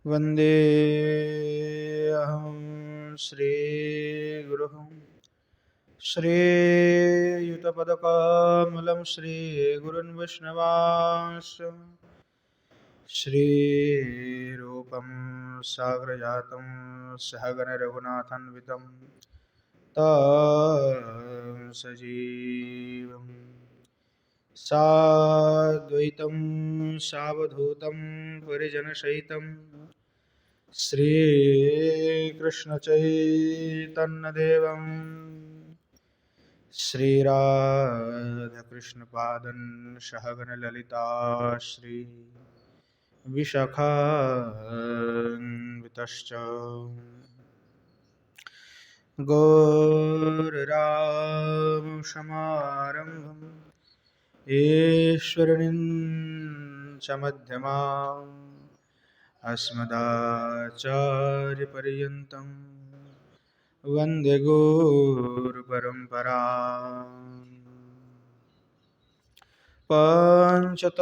वन्देऽहं श्रीगुरुः श्रीयुतपदकमलं श्रीगुरुन् वैष्णवांश्च श्रीरूपं साग्रजातं सहगण रघुनाथान्वितं तं सजीवम् साद्वैतं सावधूतं परिजनसहितं श्रीकृष्णचैतन्यदेवं श्रीराधाकृष्णपादं सहगणललिता श्री विशाखान्वितश्च गौररामसमारम्भं ईश्वरीं च मध्यमाम् अस्मदाचार्यपर्यन्तं वन्दे गुरुपरम्पराम्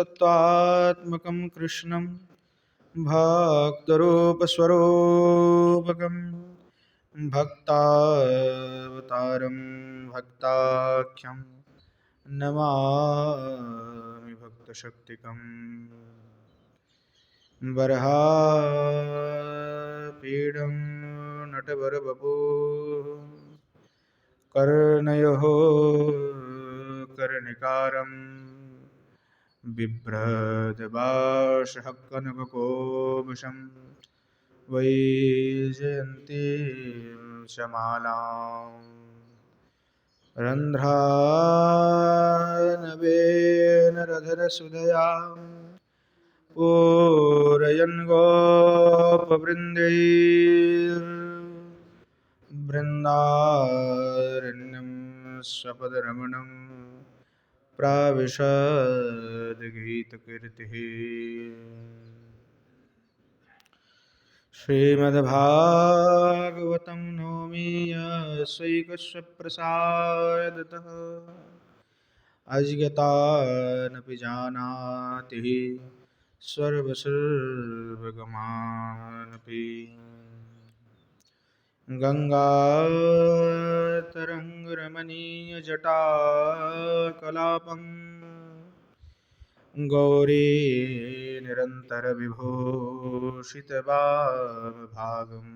पञ्चतत्त्वात्मकं कृष्णं भक्तरूपस्वरूपकं भक्तावतारं भक्ताख्यं नमामि भक्तशक्तिकम् बर्हापीडं नटवरवपुः कर्णयोः कर्णिकारं बिभ्रद्भाषः कनककोमलं वैजयन्तीं शमालां रन्ध्रानवेन रधरसुधया पूरयन् गोपवृन्दैर्बृन्दारण्यं स्वपदरमणं प्राविशद्गीतकीर्तिः श्रीमद्भागवतं नौमि यस्यैकस्य प्रसादतः अज्ञातानपि जानाति सर्वसर्वगमानपि गङ्गातरङ्गरमणीयजटाकलापं गौरी निरन्तरविभूषितवामभागं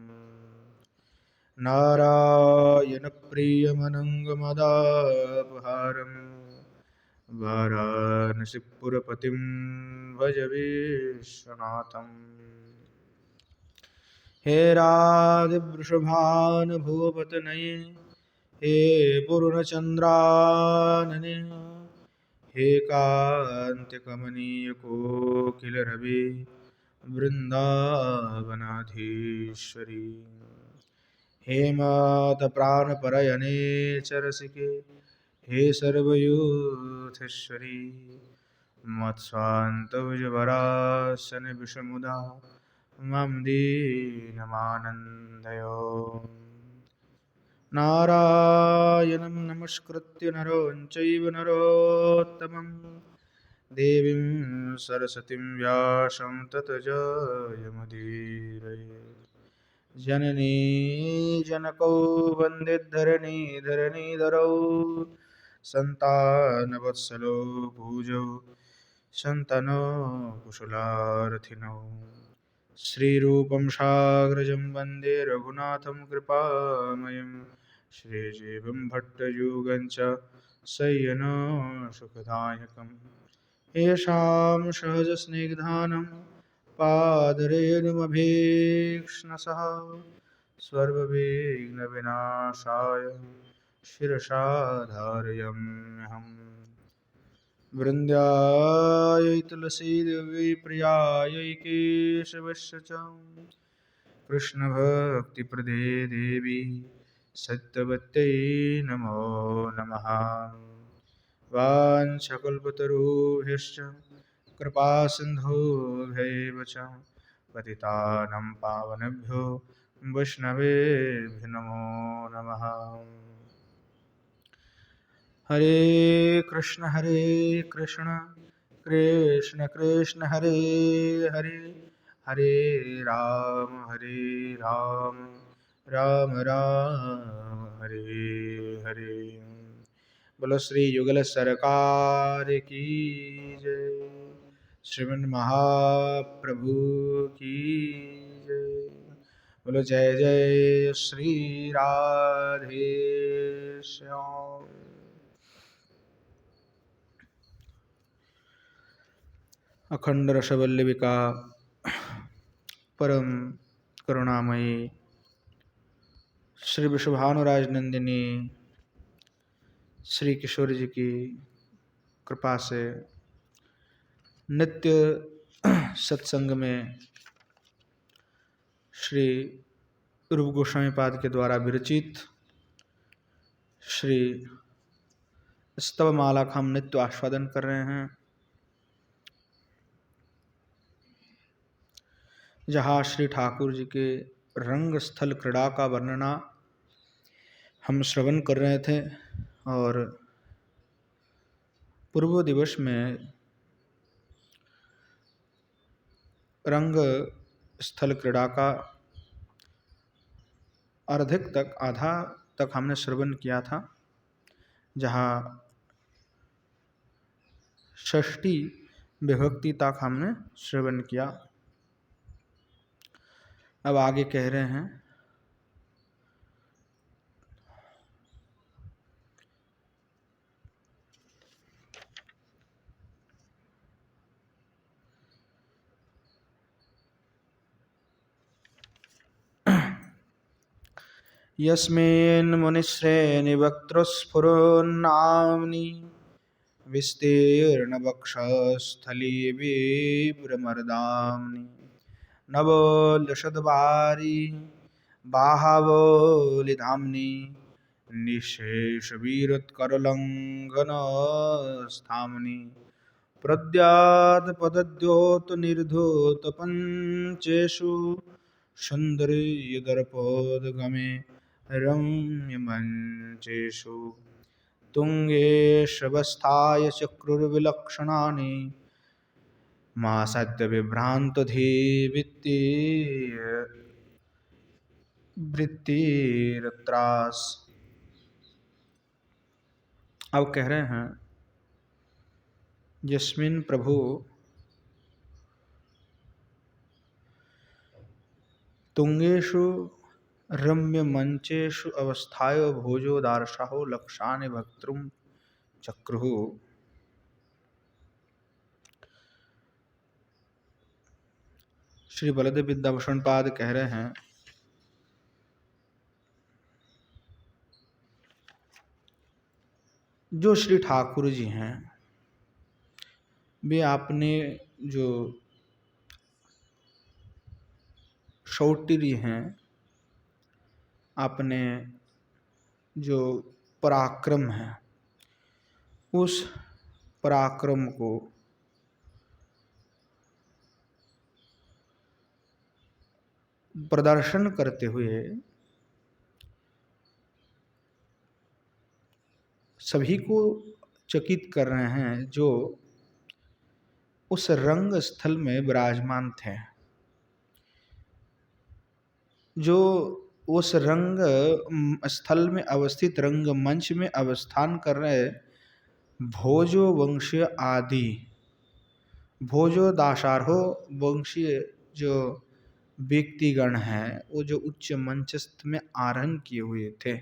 नारायणप्रियमनङ्गमदापहारं वाराणसीपुरपतिं भज विश्वनाथम् हे राधवृषभानुभूपतनये हे पूर्णचन्द्रानने हे कान्तिकमनीयकोकिलरवि वृन्दावनाधीश्वरी हे मातप्राणपरयणे चरसिके हे सर्वयूथेश्वरी मत्स्वान्तभुजवरासन विषमुदा मम दीनमानन्दय नारायणं नमस्कृत्य नरं चैव नरोत्तमं देवीं सरस्वतीं व्यासं ततो जयमुदीरये जननी जनकौ वन्दे धरणीधरौ सन्तानवत्सलो पूजौ सन्तनो कुशलार्थिनौ श्रीरूपं साग्रजं वन्दे रघुनाथं कृपामयं श्रीजीवं भट्टयुगं च शय्यनो सुखदायकं येषां सहजस्निग्धानं पादरेणुमभीक्ष्णसः सर्वविघ्नविनाशाय शिरसा धारयाम्यहम् वृन्द्यायै तुलसीदेवी प्रियायै केशवस्य च कृष्णभक्तिप्रदे देवी सत्यवत्यै नमो नमः वाञ्छकल्पतरुभ्यश्च कृपासिन्धुभ्यैव च पतितानां पावनेभ्यो वैष्णवेभ्यो नमो नमः हरे कृष्ण कृष्ण कृष्ण हरे हरे हरे राम राम राम हरे हरे। बोलो श्री युगल सरकार की जय। श्रीमन महाप्रभु की जय। बोलो जय जय श्री राधे श्याम। अखंड रसवल्लभिका परम करुणामयी श्री विश्वभानुराज नंदिनी श्री किशोर जी की कृपा से नित्य सत्संग में श्री रूप गोस्वामी पाद के द्वारा विरचित श्री स्तव माला का हम नित्य आस्वादन कर रहे हैं, जहाँ श्री ठाकुर जी के रंग स्थल क्रीड़ा का वर्णना हम श्रवण कर रहे थे। और पूर्व दिवस में रंग स्थल क्रीड़ा का आधा तक हमने श्रवण किया था, जहाँ षष्ठी विभक्ति तक हमने श्रवण किया। अब आगे कह रहे हैं, यस्मिन् मुनिश्रेणि वक्त्रस्फुरन्नाम्नि विस्तीर्णवक्षस्थली विभ्रमरदाम्नि नवोल्लसद्वारी बाहावलिधाम्नि निःशेषवीरोत्करलङ्घनस्थाम्नि प्रद्यात्पदद्योतनिर्धूतपञ्चेषु सुन्दरीयदर्पोद्गमे रम्यमञ्चेषु तुङ्गेष्वस्थाय चक्रुर्विलक्षणानि मासाद्यविभ्रान्तधीवृत्तिरत्रास। अब कह रहे हैं, यस्मिन् प्रभु तुंगेषु रम्य मंचेषु अवस्थायो भोजो दार्शहो लक्षानि भक्तृम चक्रुः। श्री बलदेव विद्याभूषण पाद कह रहे हैं, जो श्री ठाकुर जी हैं वे आपने जो शौटिरी हैं, आपने जो पराक्रम है, उस पराक्रम को प्रदर्शन करते हुए सभी को चकित कर रहे हैं, जो उस रंग स्थल में विराजमान थे, जो उस रंग स्थल में अवस्थित रंग मंच में अवस्थान कर रहे भोजो वंशीय आदि भोजो दाशार्हो वंशीय जो व्यक्तिगण हैं, वो जो उच्च मंचस्थ में आरोहण किए हुए थे।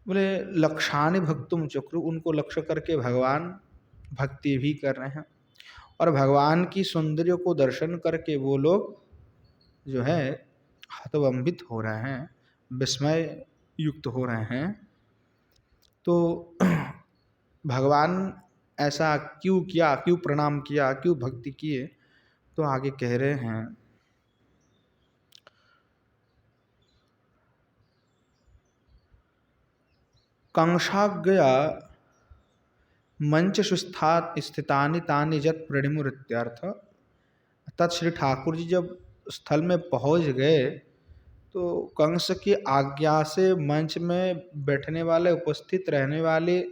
बोले लक्षानि भक्तुम चक्रु, उनको लक्ष्य करके भगवान भक्ति भी कर रहे हैं, और भगवान की सौंदर्य को दर्शन करके वो लोग जो है हतभम्बित हो रहे हैं, विस्मय युक्त हो रहे हैं। तो भगवान ऐसा क्यों किया, क्यों प्रणाम किया, क्यों भक्ति किए? तो आगे कह रहे हैं, कंसाग्रया मंच स्थितानि तानि जत प्रणिमुरित्यर्थ। तत् श्री ठाकुर जी जब स्थल में पहुंच गए तो कंस की आज्ञा से मंच में बैठने वाले, उपस्थित रहने वाले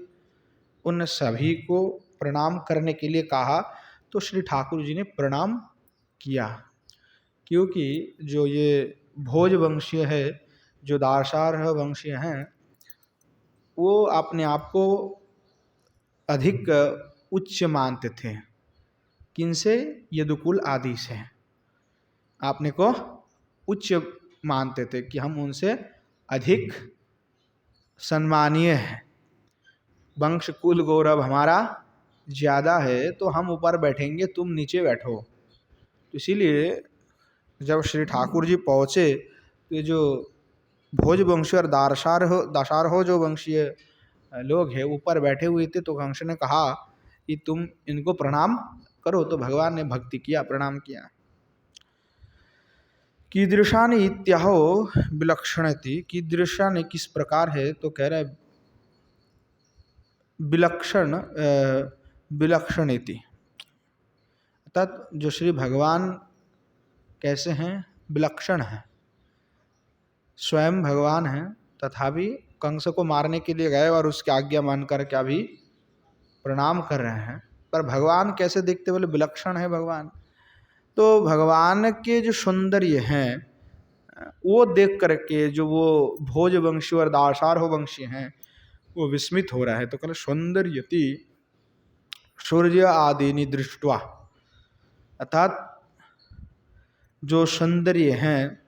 उन सभी को प्रणाम करने के लिए कहा। तो श्री ठाकुर जी ने प्रणाम किया, क्योंकि जो ये भोज वंशीय है, जो दाशार्ह वंशीय हैं, वो अपने आप को अधिक उच्च मानते थे। किनसे? यदुकुल आदि से आपने को उच्च मानते थे कि हम उनसे अधिक सम्मानीय हैं, वंश कुल गौरव हमारा ज़्यादा है, तो हम ऊपर बैठेंगे, तुम नीचे बैठो। तो इसीलिए जब श्री ठाकुर जी पहुँचे तो ये जो भोज वंशी और दाशार्हो जो वंशीय लोग हैं ऊपर बैठे हुए थे, तो कंस ने कहा कि तुम इनको प्रणाम करो। तो भगवान ने भक्ति किया, प्रणाम किया। कीदृशानि इत्याहो विलक्षणति, कीदृशानि किस प्रकार है, तो कह रहे विलक्षण विलक्षणिति, अर्थात जो श्री भगवान कैसे हैं, विलक्षण हैं। स्वयं भगवान हैं, तथापि कंस को मारने के लिए गए और उसकी आज्ञा मानकर क्या भी प्रणाम कर रहे हैं। पर भगवान कैसे दिखते, बोले विलक्षण है भगवान। तो भगवान के जो सौंदर्य हैं वो देख करके जो वो भोज वंशी और दाशार्ह वंशी हैं वो विस्मित हो रहा है। तो कहले सौंदर्यति सूर्य आदिनि दृष्ट्वा, अर्थात जो सौंदर्य हैं,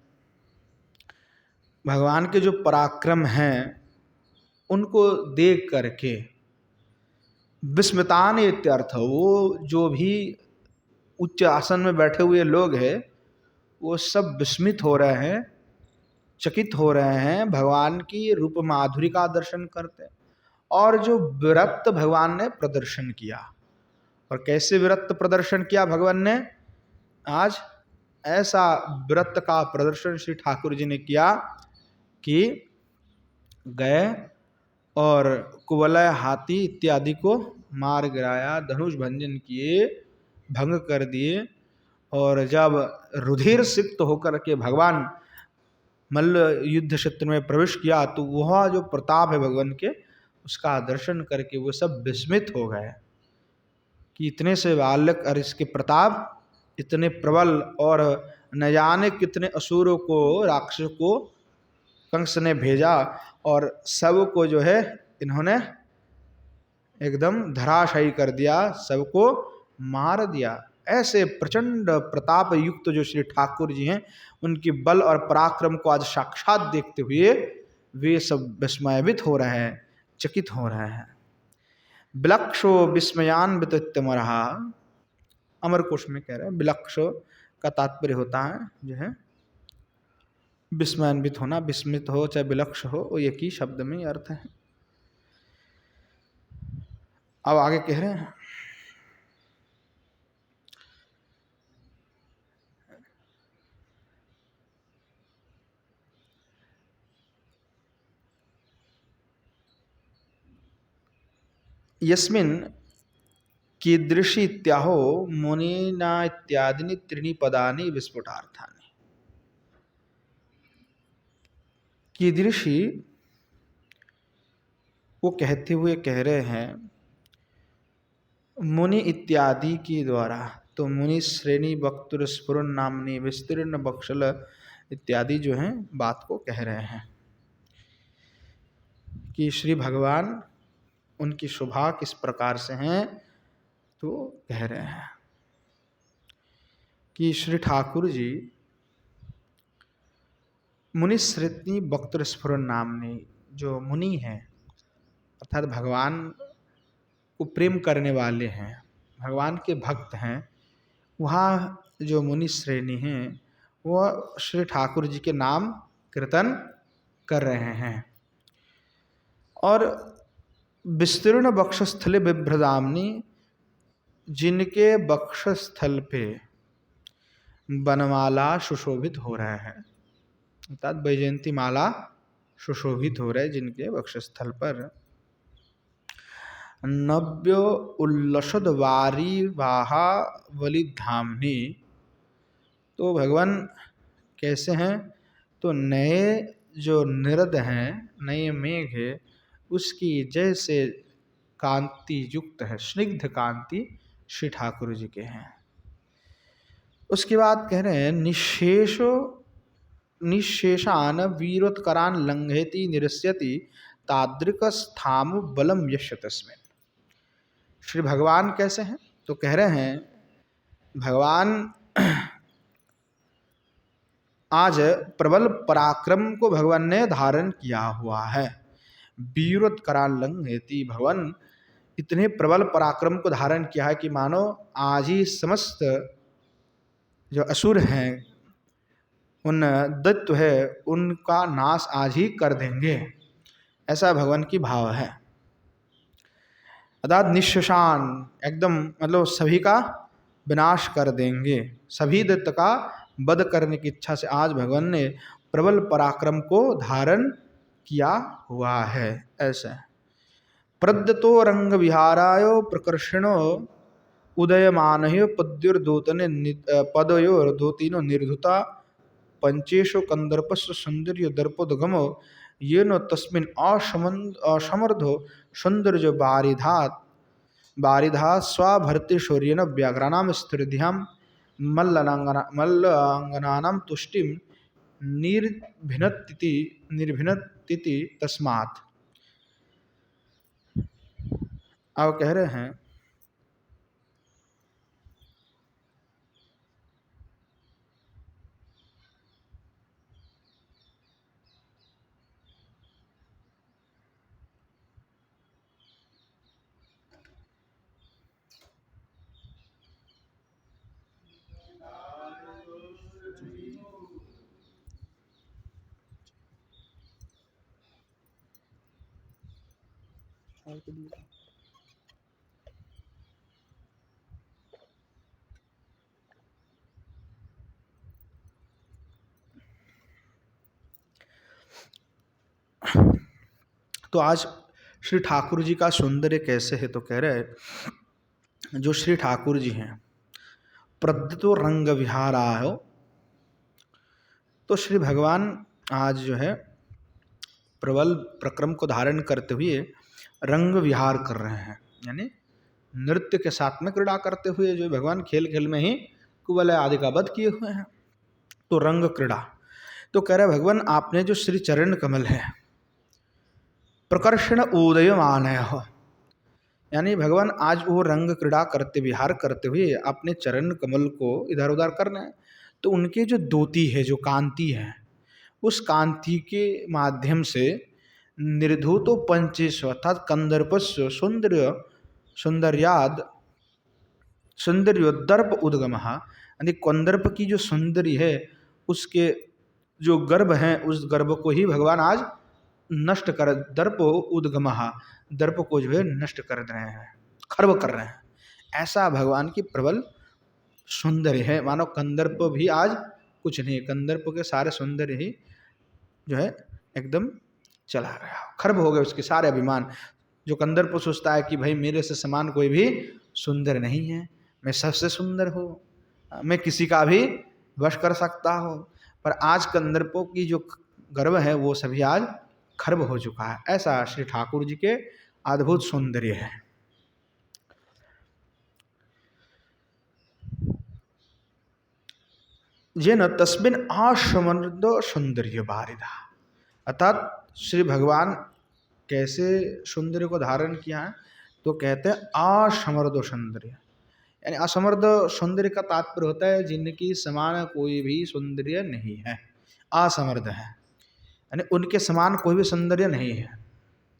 भगवान के जो पराक्रम हैं, उनको देख करके विस्मितान इत्यर्थ, वो जो भी उच्च आसन में बैठे हुए लोग हैं वो सब विस्मित हो रहे हैं, चकित हो रहे हैं भगवान की रूप माधुरी का दर्शन करते। और जो विरक्त भगवान ने प्रदर्शन किया, और कैसे विरक्त प्रदर्शन किया भगवान ने, आज ऐसा विरक्त का प्रदर्शन श्री ठाकुर जी ने किया कि गए और कुवलय हाथी इत्यादि को मार गिराया, धनुष भंजन किए, भंग कर दिए। और जब रुधिर सिक्त होकर के भगवान मल्ल युद्ध क्षेत्र में प्रवेश किया, तो वह जो प्रताप है भगवान के, उसका दर्शन करके वो सब विस्मित हो गए कि इतने से बालक और इसके प्रताप इतने प्रबल, और न जाने कितने असुरों को, राक्षसों को कंस ने भेजा और सब को जो है इन्होंने एकदम धराशायी कर दिया, सबको मार दिया। ऐसे प्रचंड प्रताप युक्त जो श्री ठाकुर जी हैं, उनकी बल और पराक्रम को आज साक्षात देखते हुए वे सब विस्मयित हो रहे हैं, चकित हो रहे हैं। विलक्षो विस्मयान वितमरहा, अमर कोश में कह रहे हैं विलक्ष का तात्पर्य होता है जो है विस्मयान्वित होना, विस्मित हो चाहे विलक्ष हो, वो एक ही शब्द में अर्थ है। अब आगे कह रहे हैं यस्मिन् कीदृशी इत्याहो मुनिना इत्यादि त्रीणि पदानि विस्फुटार्थानि। कीदृशी वो कहते हुए कह रहे हैं मुनि इत्यादि के द्वारा, तो मुनि श्रेणी वक्तुर स्फुरन नामनी विस्तीर्ण बक्षल इत्यादि जो हैं बात को कह रहे हैं कि श्री भगवान उनकी शोभा किस प्रकार से हैं। तो कह रहे हैं कि श्री ठाकुर जी मुनि श्रेणी वक्तुर स्फुरन नामनी, जो मुनि हैं अर्थात भगवान को प्रेम करने वाले हैं, भगवान के भक्त हैं, वहाँ जो मुनि श्रेणी हैं वह श्री ठाकुर जी के नाम कीर्तन कर रहे हैं। और विस्तीर्ण वक्षस्थले बिभ्रदामनी, जिनके वक्षस्थल पे वनमाला सुशोभित हो रहे हैं, अर्थात वैजयंती माला सुशोभित हो रहे जिनके वक्षस्थल पर। नव्य उल्लसद वारी वाहा वलिधामनी, तो भगवान कैसे हैं, तो नए जो निरद हैं, नए मेघ है, उसकी जैसे कांति युक्त है, स्निग्ध कांति श्री ठाकुर जी के हैं। उसके बाद कह रहे हैं निशेषान वीरोत्करान लंघयति निरस्यति तादृक स्थाम बलम यश तस्मिन्। श्री भगवान कैसे हैं? तो कह रहे हैं भगवान आज प्रबल पराक्रम को भगवान ने धारण किया हुआ है। वीरोत्करान लंघयति, भगवान इतने प्रबल पराक्रम को धारण किया है कि मानो आज ही समस्त जो असुर हैं, उन दैत्य है, उनका नाश आज ही कर देंगे, ऐसा भगवान की भाव है। अर्थात निश्शेषान, एकदम मतलब सभी का विनाश कर देंगे, सभी दैत्य का वध करने की इच्छा से आज भगवान ने प्रबल पराक्रम को धारण किया हुआ है। ऐसा प्रद्यतो रंग विहाराय प्रकर्षणो उदयमान पदयोर्धोतिनो निर्धुता पंचेशो कंदर्पस्व सौंदर्य दर्पोदगमो ये नो तस्मिन् असमर्थो सौंदर्य बारिधा स्वाभर्ति शौर्येन व्याघ्राणां स्थिरधियां मल्लांगनानां तुष्टिं निर्भिनत्ति तस्मात्। अब कह रहे हैं तो आज श्री ठाकुर जी का सौंदर्य कैसे है? तो कह रहे हैं जो श्री ठाकुर जी हैं प्रद्युतो रंग विहारा हो, तो श्री भगवान आज जो है प्रबल प्रक्रम को धारण करते हुए रंग विहार कर रहे हैं, यानी नृत्य के साथ में क्रीड़ा करते हुए जो भगवान खेल खेल में ही कुवलय आदि का वध किए हुए हैं, तो रंग क्रीड़ा। तो कह रहे भगवान आपने जो श्री चरण कमल है प्रकर्षण उदयमान हो, यानी भगवान आज वो रंग क्रीड़ा करते विहार करते हुए अपने चरण कमल को इधर उधर कर रहे हैं। तो उनके जो द्योति है, जो कांति है, उस कांति के माध्यम से निर्धूतो पंचेश अर्थात कंदर्पस्व सौंदर्योदर्प उद्गम, यानी कंदर्प की जो सौंदर्य है उसके जो गर्भ है उस गर्भ को ही भगवान आज नष्ट कर, दर्प उद्गम, दर्प को जो है नष्ट कर रहे हैं, खर्व कर रहे हैं। ऐसा भगवान की प्रबल सौंदर्य है, मानो कंदर्प भी आज कुछ नहीं, कंदर्प के सारे सौंदर्य ही जो है एकदम चला गया, खर्ब हो गए उसके सारे अभिमान। जो कंदर्प सोचता है कि भाई मेरे से समान कोई भी सुंदर नहीं है, मैं सबसे सुंदर हूँ, मैं किसी का भी वश कर सकता हूँ, पर आज कंदर्पों की जो गर्व है वो सभी आज खर्ब हो चुका है। ऐसा श्री ठाकुर जी के अद्भुत सौंदर्य है। ये न तस्मिन आशमर्द सौंदर्य बारिधा, अर्थात श्री भगवान कैसे सौंदर्य को धारण किया है? तो कहते हैं असमर्द सौंदर्य, यानी असमर्द सौंदर्य का तात्पर्य होता है जिनकी समान कोई भी सौंदर्य नहीं है, असमर्द है, यानी उनके समान कोई भी सौंदर्य नहीं है।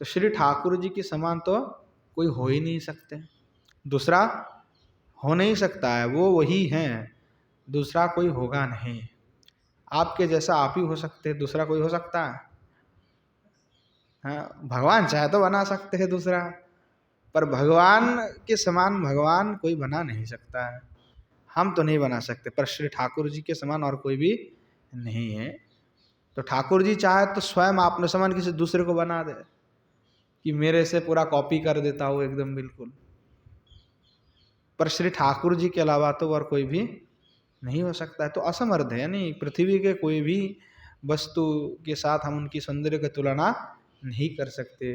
तो श्री ठाकुर जी के समान तो कोई हो ही नहीं सकते, दूसरा हो नहीं सकता है, वो वही हैं, दूसरा कोई होगा नहीं। आपके जैसा आप ही हो सकते हैं, दूसरा कोई हो सकता है? हाँ, भगवान चाहे तो बना सकते हैं दूसरा, पर भगवान के समान भगवान कोई बना नहीं सकता है, हम तो नहीं बना सकते, पर श्री ठाकुर जी के समान और कोई भी नहीं है। तो ठाकुर जी चाहे तो स्वयं आपने समान किसी दूसरे को बना दे कि मेरे से पूरा कॉपी कर देता हूँ एकदम बिल्कुल, पर श्री ठाकुर जी के अलावा तो और कोई भी नहीं हो सकता है। तो असमर्थ है, यानी पृथ्वी के कोई भी वस्तु के साथ हम उनकी सौंदर्य की तुलना नहीं कर सकते।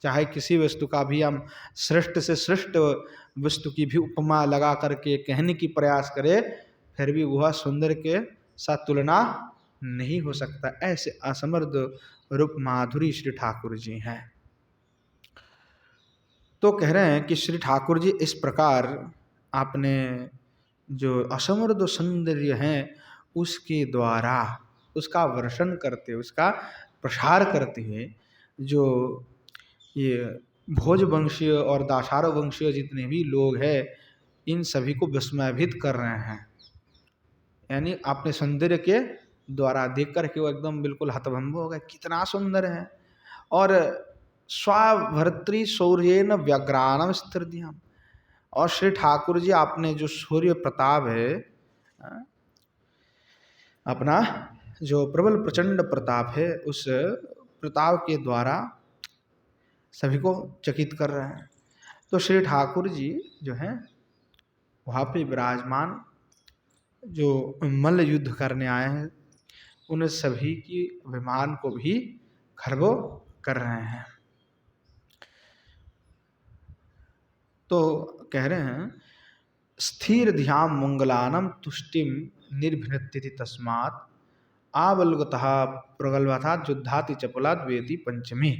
चाहे किसी वस्तु का भी हम श्रेष्ठ से श्रेष्ठ वस्तु की भी उपमा लगा करके कहने की प्रयास करें, फिर भी वह सुंदर के साथ तुलना नहीं हो सकता। ऐसे असमर्थ रूप माधुरी श्री ठाकुर जी हैं। तो कह रहे हैं कि श्री ठाकुर जी इस प्रकार आपने जो असमर्थ सौंदर्य है उसके द्वारा उसका वर्षन करते, उसका प्रसार करते हुए जो ये भोजवंशीय और दासार वंशीय जितने भी लोग हैं इन सभी को विस्मयभित कर रहे हैं। यानी अपने सौंदर्य के द्वारा देख कर के वो एकदम बिल्कुल हतभम्ब हो गए, कितना सुंदर है। और स्वाभर्तृ शौर्येन व्यग्रानम स्थिरधियाम, और श्री ठाकुर जी आपने जो सूर्य प्रताप है, अपना जो प्रबल प्रचंड प्रताप है, उस प्रताप के द्वारा सभी को चकित कर रहे हैं। तो श्री ठाकुर जी जो हैं वहाँ पे विराजमान जो मल्ल युद्ध करने आए हैं उन सभी की अभिमान को भी खर्वो कर रहे हैं। तो कह रहे हैं स्थिर ध्यान मंगलानम तुष्टिम निर्भिनत्यति तस्मात् आवलगतः प्रगल्भथा युद्धाति चपलात् वेति पंचमी।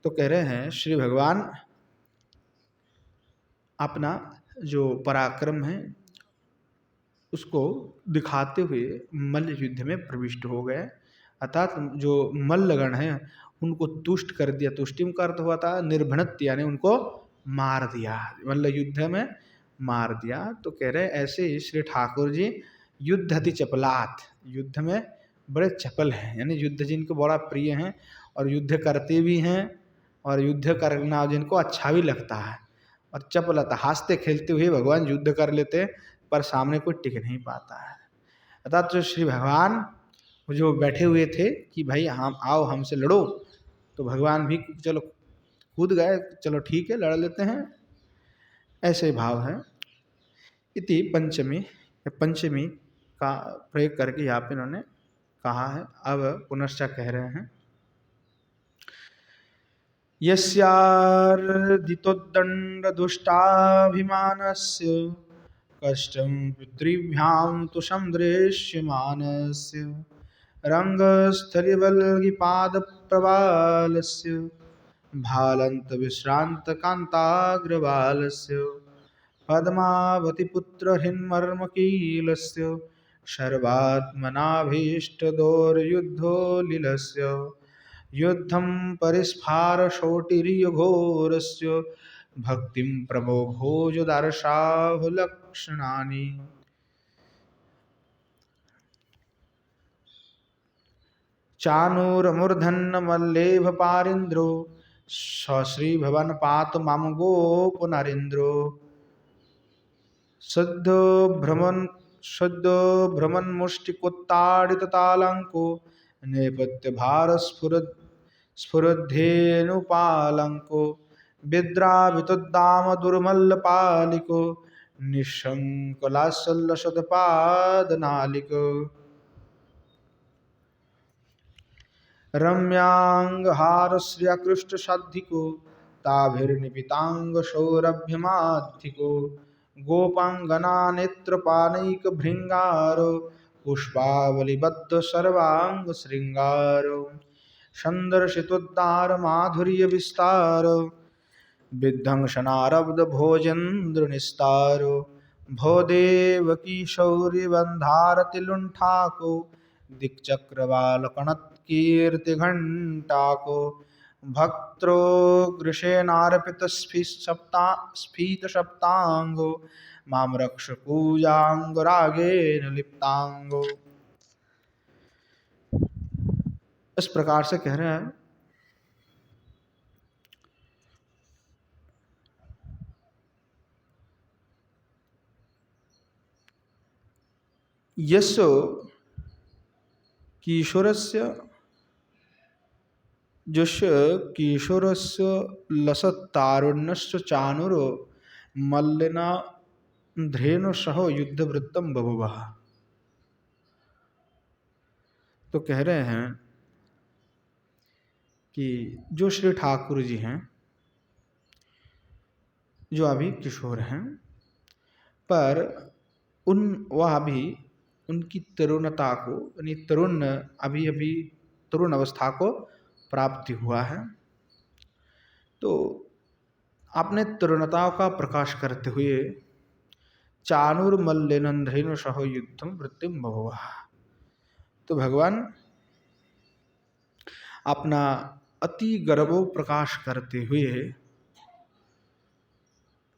तो कह रहे हैं श्री भगवान अपना जो पराक्रम है उसको दिखाते हुए मल्ल युद्ध में प्रविष्ट हो गए, अर्थात जो मल्लगण हैं उनको तुष्ट कर दिया। तुष्टिम का अर्थ हुआ था निर्भणत्य, यानी उनको मार दिया, मल्ल युद्ध में मार दिया। तो कह रहे ऐसे ही श्री ठाकुर जी युद्धति चपलात, युद्ध में बड़े चपल हैं, यानी युद्ध जिनको बड़ा प्रिय हैं और युद्ध करते भी हैं और युद्ध करना जिनको अच्छा भी लगता है। और चपलता, हंसते खेलते हुए भगवान युद्ध कर लेते हैं पर सामने कोई टिक नहीं पाता है। अर्थात जो श्री भगवान जो बैठे हुए थे कि भाई हम आओ हमसे लड़ो, तो भगवान भी चलो कूद गए, चलो ठीक है लड़ लेते हैं, ऐसे भाव है। इति पंचमी, पंचमी का प्रयोग करके यहाँ पे इन्होंने कहा है। अब पुनश्च कह रहे हैं यस्यार्दितोद्दण्ड दुष्टाभिमानस्य कष्टं पितृभ्यां तु सन्दृश्यमानस्य रङ्गस्थलिवल्गिपादप्रवालस्य भालन्तविश्रान्तकान्ताग्रबालस्य पद्मावतीपुत्रहिन्मर्मकीलस्य सर्वात्मनाभीष्टदौर्युद्धोलिलस्य युद्धं परिस्फारशोटिरियघोरस्य भक्तिं प्रमोघोजदर्शाहुलक्षणानि। चाणूरमूर्धन्यमल्लेभपारिन्द्रो सश्रीभवन पातु मां गोपनारीन्द्रो सद्यो भ्रमन्मुष्टिकोत्ताडिततालङ्को नेपथ्यभारस्फुरद्धेनुपालङ्को विद्रावितुद्दामदुर्मल्लपालिको निःशङ्कलासल्लसदपादनालिको रम्याङ्गहारश्रियाकृष्टसाधिको ताभिर्निपिताङ्गसौरभ्यमाधिको गोपाङ्गनानेत्रपानैकभृङ्गारो पुष्पावलिबद्ध सर्वाङ्गशृङ्गारो सन्दर्शितोद्दारमाधुर्यविस्तारो विध्वंसनारब्धभोजेन्द्रनिस्तारो भोदेवकीशौर्यबन्धारतिलुण्ठाको दिक्चक्रवालकणत्कीर्तिघण्टाको भक्त्रो गृशेनार्पितस्फीतसप्ताङ्गो मां रक्ष कूजाङ्गरागेण लिप्ताङ्गो। इस प्रकार से कह रहे हैं यस्यो किशोरस्य यस्य किशोरस्य लसत्तारुण्यस्य चाणूरो मल्लिना ध्रेनु सह युद्धवृत्तम बभुवः। तो कह रहे हैं कि जो श्री ठाकुर जी हैं, जो अभी किशोर हैं, पर वह अभी उनकी तरुणता को, यानी अभी अभी तरुण अवस्था को प्राप्ति हुआ है। तो अपने तरुणता का प्रकाश करते हुए चाणूरमल्लिनंदन सह युद्धम वृत्तिम बहुवा, तो भगवान अपना अति गर्व प्रकाश करते हुए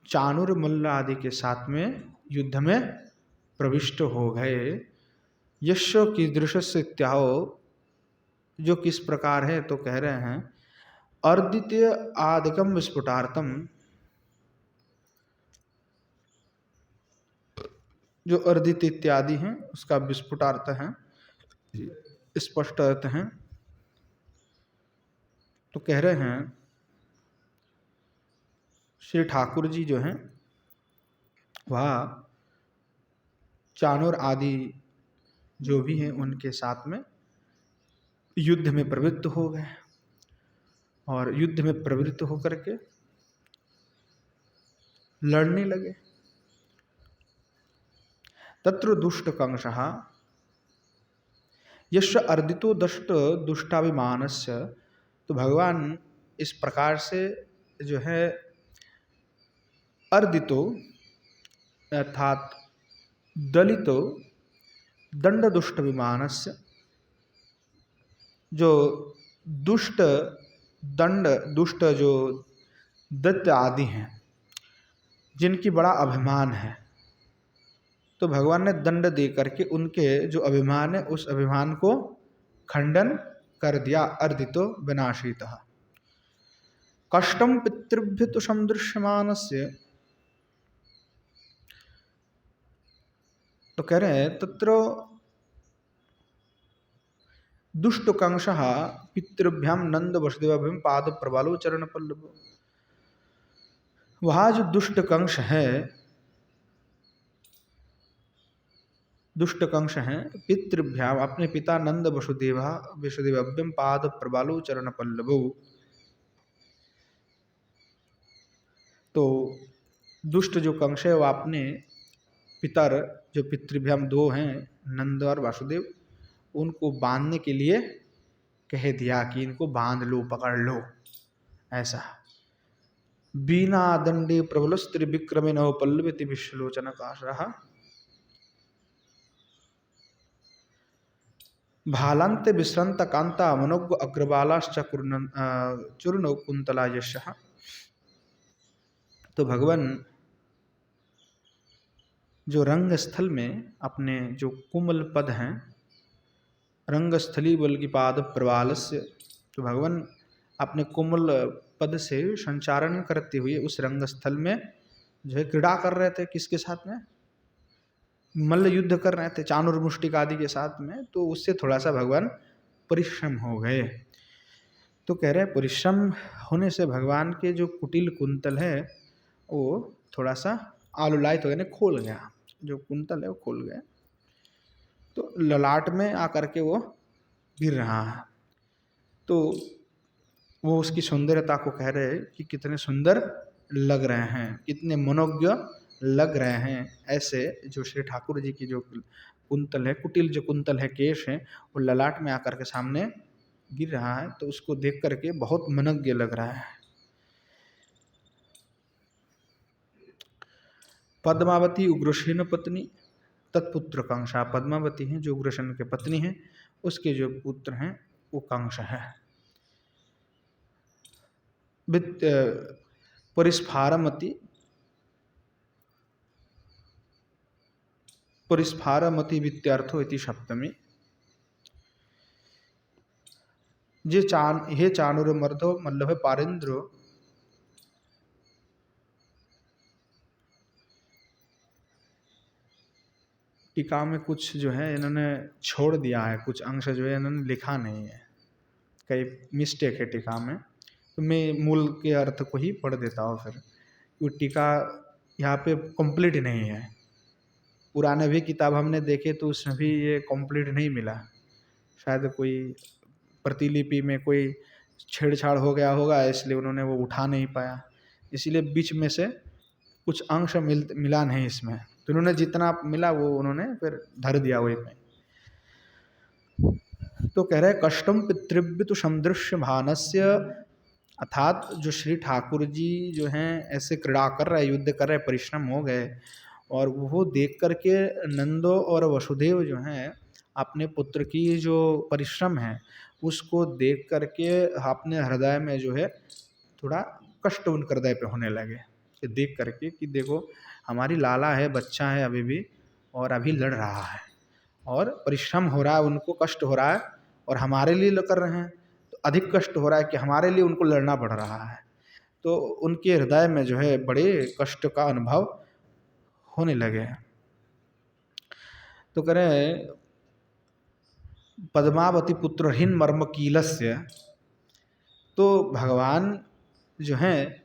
चाणूर आदि के साथ में युद्ध में प्रविष्ट हो गए। यशो की दृश्य से त्याहो, जो किस प्रकार है, तो कह रहे हैं अर्दित्य आदिकम विस्फुटार्थम, जो अर्दित इत्यादि हैं उसका विस्फुटार्थ है, स्पष्ट अर्थ है। तो कह रहे हैं श्री ठाकुर जी जो हैं वह चाणूर आदि जो भी हैं उनके साथ में युद्ध में प्रवृत्त हो गए, और युद्ध में प्रवृत्त होकर के लड़ने लगे। तत्र दुष्ट कंशः यश अर्दितो दष्ट दुष्टाभिमानस्य, तो भगवान इस प्रकार से जो है अर्दितो अर्थात दलितो दंड दुष्ट विमानस्य, जो दुष्ट दंड दुष्ट जो दैत्य आदि हैं जिनकी बड़ा अभिमान है, तो भगवान ने दंड दे करके उनके जो अभिमान है उस अभिमान को खंडन कर दिया। अर्दितो विनाशितः कष्टम पितृभ्य तो समदृश्यमानस्य, तो कह रहे हैं तत्र दुष्ट कंशः पितृभ्याम नंद वसुदेवाभ्याम पाद प्रबालो चरण पल्लव, वह जो दुष्ट कंश है, दुष्ट कंश हैं पितृभ्याम अपने पिता नंद वसुदेवाभ्याम पाद प्रबालो चरण पल्लवो, तो दुष्ट जो कंश है वह अपने पितर जो पितृभ्याम दो हैं नंद और वासुदेव, उनको बांधने के लिए कह दिया कि इनको बांध लो, पकड़ लो। ऐसा बीना दंडे प्रबल स्त्री विक्रमे नव पल्लविति विश्वलोचन काशरः भालांत विश्रंत कांता मनोग अग्रबालाश्च चूर्ण कुंतला यशः, तो भगवान जो रंगस्थल में अपने जो कोमल पद हैं, रंगस्थली बल की पाद प्रवालस्य, तो भगवान अपने कोमल पद से संचारण करते हुए उस रंगस्थल में जो है क्रीड़ा कर रहे थे। किसके साथ में? मल्ल युद्ध कर रहे थे चाणूर मुष्टिक आदि के साथ में। तो उससे थोड़ा सा भगवान परिश्रम हो गए। तो कह रहे परिश्रम होने से भगवान के जो कुटिल कुंतल है वो थोड़ा सा आलुलायित हो गया, खोल गया। जो कुंतल है वो खोल गया, तो ललाट में आकर के वो गिर रहा है। तो वो उसकी सौंदर्यता को कह रहे कि कितने सुंदर लग रहे हैं, कितने मनोज्ञ लग रहे हैं। ऐसे जो श्री ठाकुर जी की जो कुंतल है, कुटिल जो कुंतल है, केश है, वो ललाट में आकर के सामने गिर रहा है, तो उसको देख करके बहुत मनोज्ञ लग रहा है। पद्मावती उग्रसेन पत्नी तत्पुत्र कंशा, पद्मावती हैं जो उग्रसेन के पत्नी हैं, उसके जो पुत्र हैं वो कंश है। परिस्फारमति परिस्फारमति वित्यार्थो इति सप्तमी, जे हे चाणूर मर्दो मल्लभ पारेंद्र, टीका में कुछ जो है इन्होंने छोड़ दिया है, कुछ अंश जो है इन्होंने लिखा नहीं है, कई मिस्टेक है टीका में। तो मैं मूल के अर्थ को ही पढ़ देता हूँ फिर, क्योंकि टीका यहाँ पे कंप्लीट नहीं है। पुराने भी किताब हमने देखे तो उसमें भी ये कंप्लीट नहीं मिला, शायद कोई प्रतिलिपि में कोई छेड़छाड़ हो गया होगा, इसलिए उन्होंने वो उठा नहीं पाया, इसलिए बीच में से कुछ अंश मिला नहीं इसमें, तो उन्होंने जितना मिला वो उन्होंने फिर धर दिया वही में। तो कह रहे कष्टम पितृव्य तो समदृश्य भानस्य, अर्थात जो श्री ठाकुर जी जो हैं ऐसे क्रीड़ा कर रहे, युद्ध कर रहे, परिश्रम हो गए, और वो देख करके नंदो और वसुदेव जो हैं अपने पुत्र की जो परिश्रम है उसको देख करके अपने हृदय में जो है थोड़ा कष्ट उनके हृदय पे होने लगे, कि देख करके कि देखो हमारी लाला है, बच्चा है अभी भी, और अभी लड़ रहा है और परिश्रम हो रहा है, उनको कष्ट हो रहा है, और हमारे लिए कर रहे हैं तो अधिक कष्ट हो रहा है कि हमारे लिए उनको लड़ना पड़ रहा है। तो उनके हृदय में जो है बड़े कष्ट का अनुभव होने लगे। तो करें पद्मावती पुत्र हिन मर्म कीलस्य, तो भगवान जो हैं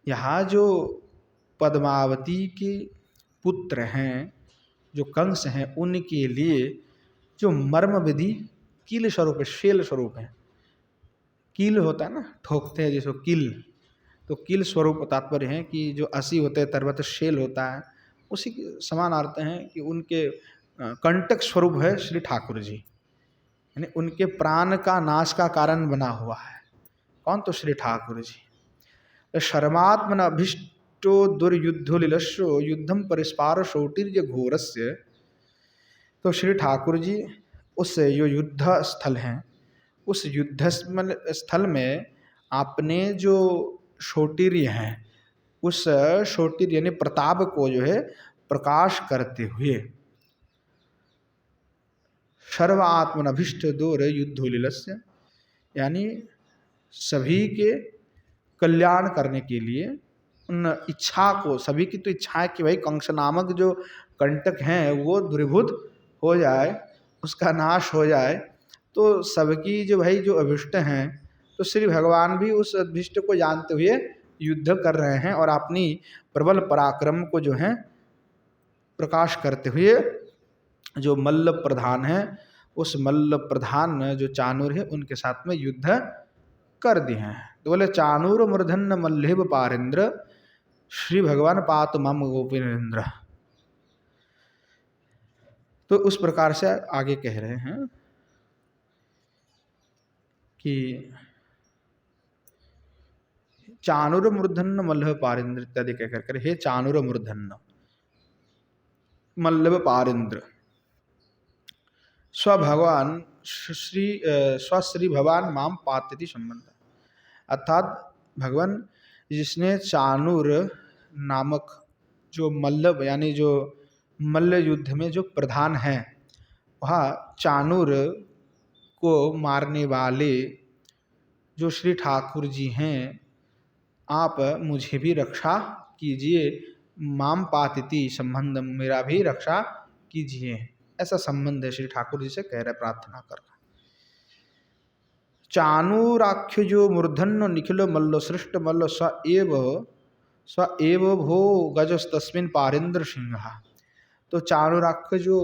यहाँ जो पद्मावती के पुत्र हैं जो कंस हैं, उनके लिए जो मर्म विधि कील स्वरूप है, शेल स्वरूप है। कील होता है ना, ठोकते हैं जिसको कील, तो कील स्वरूप तात्पर्य है कि जो असी होते हैं तरबत शेल होता है, उसी के समान अर्थ हैं कि उनके कंटक स्वरूप है श्री ठाकुर जी, यानी उनके प्राण का नाश का कारण बना हुआ है। कौन? तो श्री ठाकुर जी। शर्मात्मन अभिष्टो दुर्युद्धोलिलस्यो युद्धम परिस्पार शौटीर्य घोरस्य, तो श्री ठाकुर जी उस जो युद्ध स्थल हैं, उस युद्ध स्थल में आपने जो शौटीर्य हैं, उस शौटीर्य यानी प्रताप को जो है प्रकाश करते हुए सर्वात्मन अभिष्ट दूर युद्धोलिलस्य, यानी सभी के कल्याण करने के लिए उन इच्छा को, सभी की तो इच्छा है कि भाई कंस नामक जो कंटक हैं वो दूरीभूत हो जाए, उसका नाश हो जाए। तो सबकी जो भाई जो अभिष्ट हैं, तो श्री भगवान भी उस अभिष्ट को जानते हुए युद्ध कर रहे हैं और अपनी प्रबल पराक्रम को जो है प्रकाश करते हुए जो मल्ल प्रधान है, उस मल्ल प्रधान जो चाणूर है उनके साथ में युद्ध कर दिए हैं। तो बोले चाणूर मूर्धन्य मल्लेव पारेंद्र श्री भगवान पात मम गोपीन्द्र। तो उस प्रकार से आगे कह रहे हैं कि चाणूर मूर्धन्य मल्लभ पारेंद्र इत्यादि कहकर कर, हे चाणूर मूर्धन्य मल्लभ पारेंद्र स्वभगवान स्वश्री भगवान माम पात्यति संबंध, अर्थात भगवान जिसने चाणूर नामक जो मल्लभ यानी जो मल्ल युद्ध में जो प्रधान है, वह चाणूर को मारने वाले जो श्री ठाकुर जी हैं, आप मुझे भी रक्षा कीजिए, माम पातिति संबंध, मेरा भी रक्षा कीजिए, ऐसा संबंध है श्री ठाकुर जी से कह रहे, प्रार्थना कर रहे। चाणूराख्य जो मूर्धन्य निखिल मल्ल सृष्ट मल्ल स्व एव भो गजस्तस्मिन् पारेंद्र सिंह। तो चाणूराख्य जो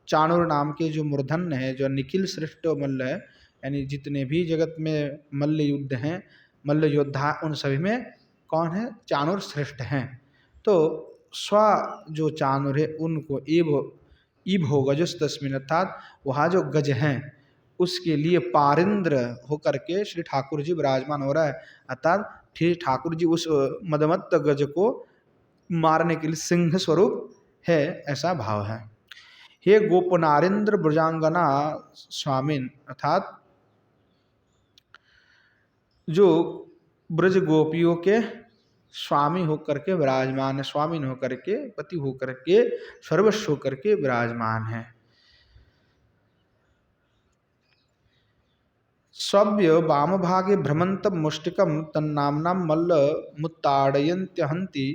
चाणूर नाम के जो मूर्धन्य है, जो निखिल श्रेष्ठ मल्ल है, यानी जितने भी जगत में मल्ल युद्ध हैं, मल्ल योद्धा, उन सभी में कौन है? चाणूर श्रेष्ठ हैं। तो स्व जो चाणूर है उनको ईभ हो गजस तस्मिन, अर्थात वहाँ जो गज हैं उसके लिए पारेंद्र होकर के श्री ठाकुर जी विराजमान हो रहा है, अर्थात श्री ठाकुर जी उस मदमत्त गज को मारने के लिए सिंह स्वरूप है, ऐसा भाव है। हे गोपनारेंद्र ब्रजांगना स्वामिन, अर्थात जो ब्रज गोपियों के स्वामी होकर के विराजमान, स्वामीन होकर के, पति होकर के, सर्वस्व होकर के विराजमान है। सव्य वाम भागे भ्रमंत मुष्टिकम तन्नामना मल्ल मुत्ताड़यन्त्य हंति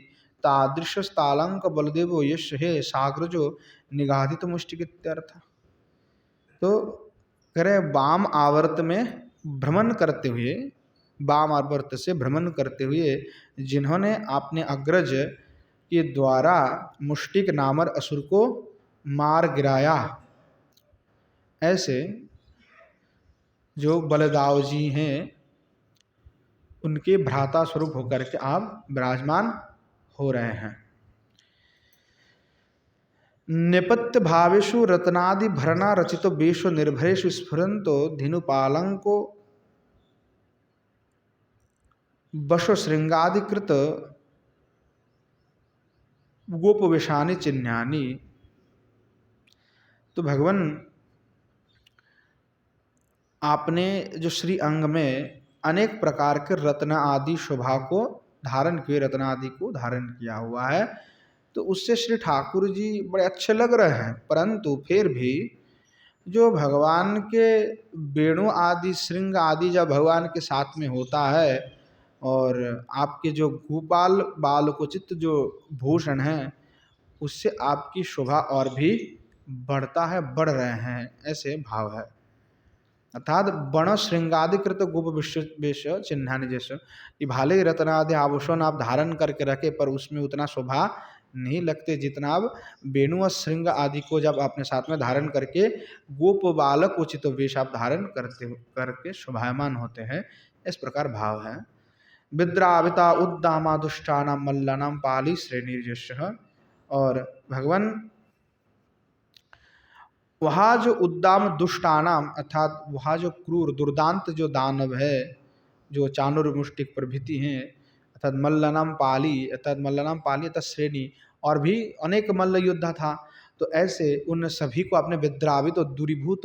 तादृश स्थालंक बलदेवो यश हे साग्रजो निगाधित मुष्टिक इत्यर्थ। तो कह रहे वाम आवर्त में भ्रमण करते हुए, वाम आवर्त से भ्रमण करते हुए जिन्होंने अपने अग्रज के द्वारा मुष्टिक नामर असुर को मार गिराया, ऐसे जो बलदाव जी हैं उनके भ्राता स्वरूप होकर के आप विराजमान हो रहे हैं। नेपथ्य भावेषु रत्नादि भरणा रचितो वेशो निर्भरेषु स्फुरन्तो धिनुपालंको वशो श्रृंगादिकृत गोपवेशानि चिन्हानि। तो भगवान आपने जो श्री अंग में अनेक प्रकार के रत्न आदि शोभा को धारण किए, रत्न आदि को धारण किया हुआ है, तो उससे श्री ठाकुर जी बड़े अच्छे लग रहे हैं। परंतु फिर भी जो भगवान के वेणु आदि श्रृंग आदि जब भगवान के साथ में होता है और आपके जो गोपाल बालकोचित जो भूषण हैं उससे आपकी शोभा और भी बढ़ता है, बढ़ रहे हैं, ऐसे भाव है। अर्थात बण श्रृंगादिकृत गोप वेश चिन्हानि, जैसे कि भाले रत्नादि आभूषण आप धारण करके रखे पर उसमें उतना शोभा नहीं लगते जितना आप वेणु और श्रृंग आदि को जब अपने साथ में धारण करके गोप बालक उचित वेश आप धारण करके शोभायमान होते हैं, इस प्रकार भाव है। विद्राविता उद्दामा दुष्टानाम मल्लानाम पाली श्रेणीर्यशः। और भगवान वहाँ जो उद्दाम दुष्टानाम अर्थात वहाँ जो क्रूर दुर्दांत जो दानव है, जो चाणूर मुष्टिक प्रभृति हैं, अर्थात मल्लानाम पाली अर्थात श्रेणी, और भी अनेक मल्ल योद्धा था। तो ऐसे उन सभी को आपने विद्रावित और दूरीभूत,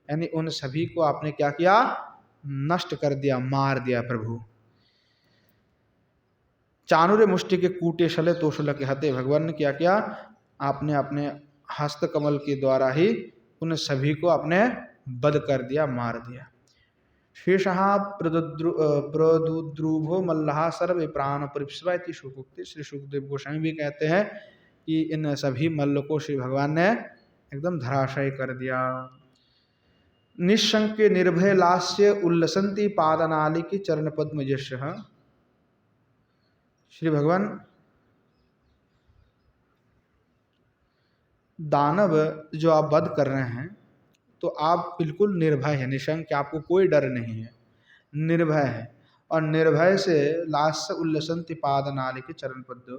यानी उन सभी को आपने क्या किया, नष्ट कर दिया, मार दिया प्रभु। चाणूर्य मुष्टि के कूटे शले तोषल के हते, भगवान ने क्या किया, आपने अपने हस्त कमल के द्वारा ही उन सभी को आपने वध कर दिया, मार दिया। शेषः प्रदुद्रुभो मल्लहा सर्वे प्राण परिप्सवा इति शुकोक्ति। श्री सुखदेव गोस्वामी भी कहते हैं कि इन सभी मल्ल को श्री भगवान ने एकदम धराशय कर दिया। निशंक निर्भय लास्य उल्लसंती पादनाली की चरण पद्म यशः। श्री भगवान दानव जो आप वध कर रहे हैं तो आप बिल्कुल निर्भय है, निशंक, आपको कोई डर नहीं है, निर्भय है। और निर्भय से लास्य उल्लसंति पाद नाली के चरण पद्म,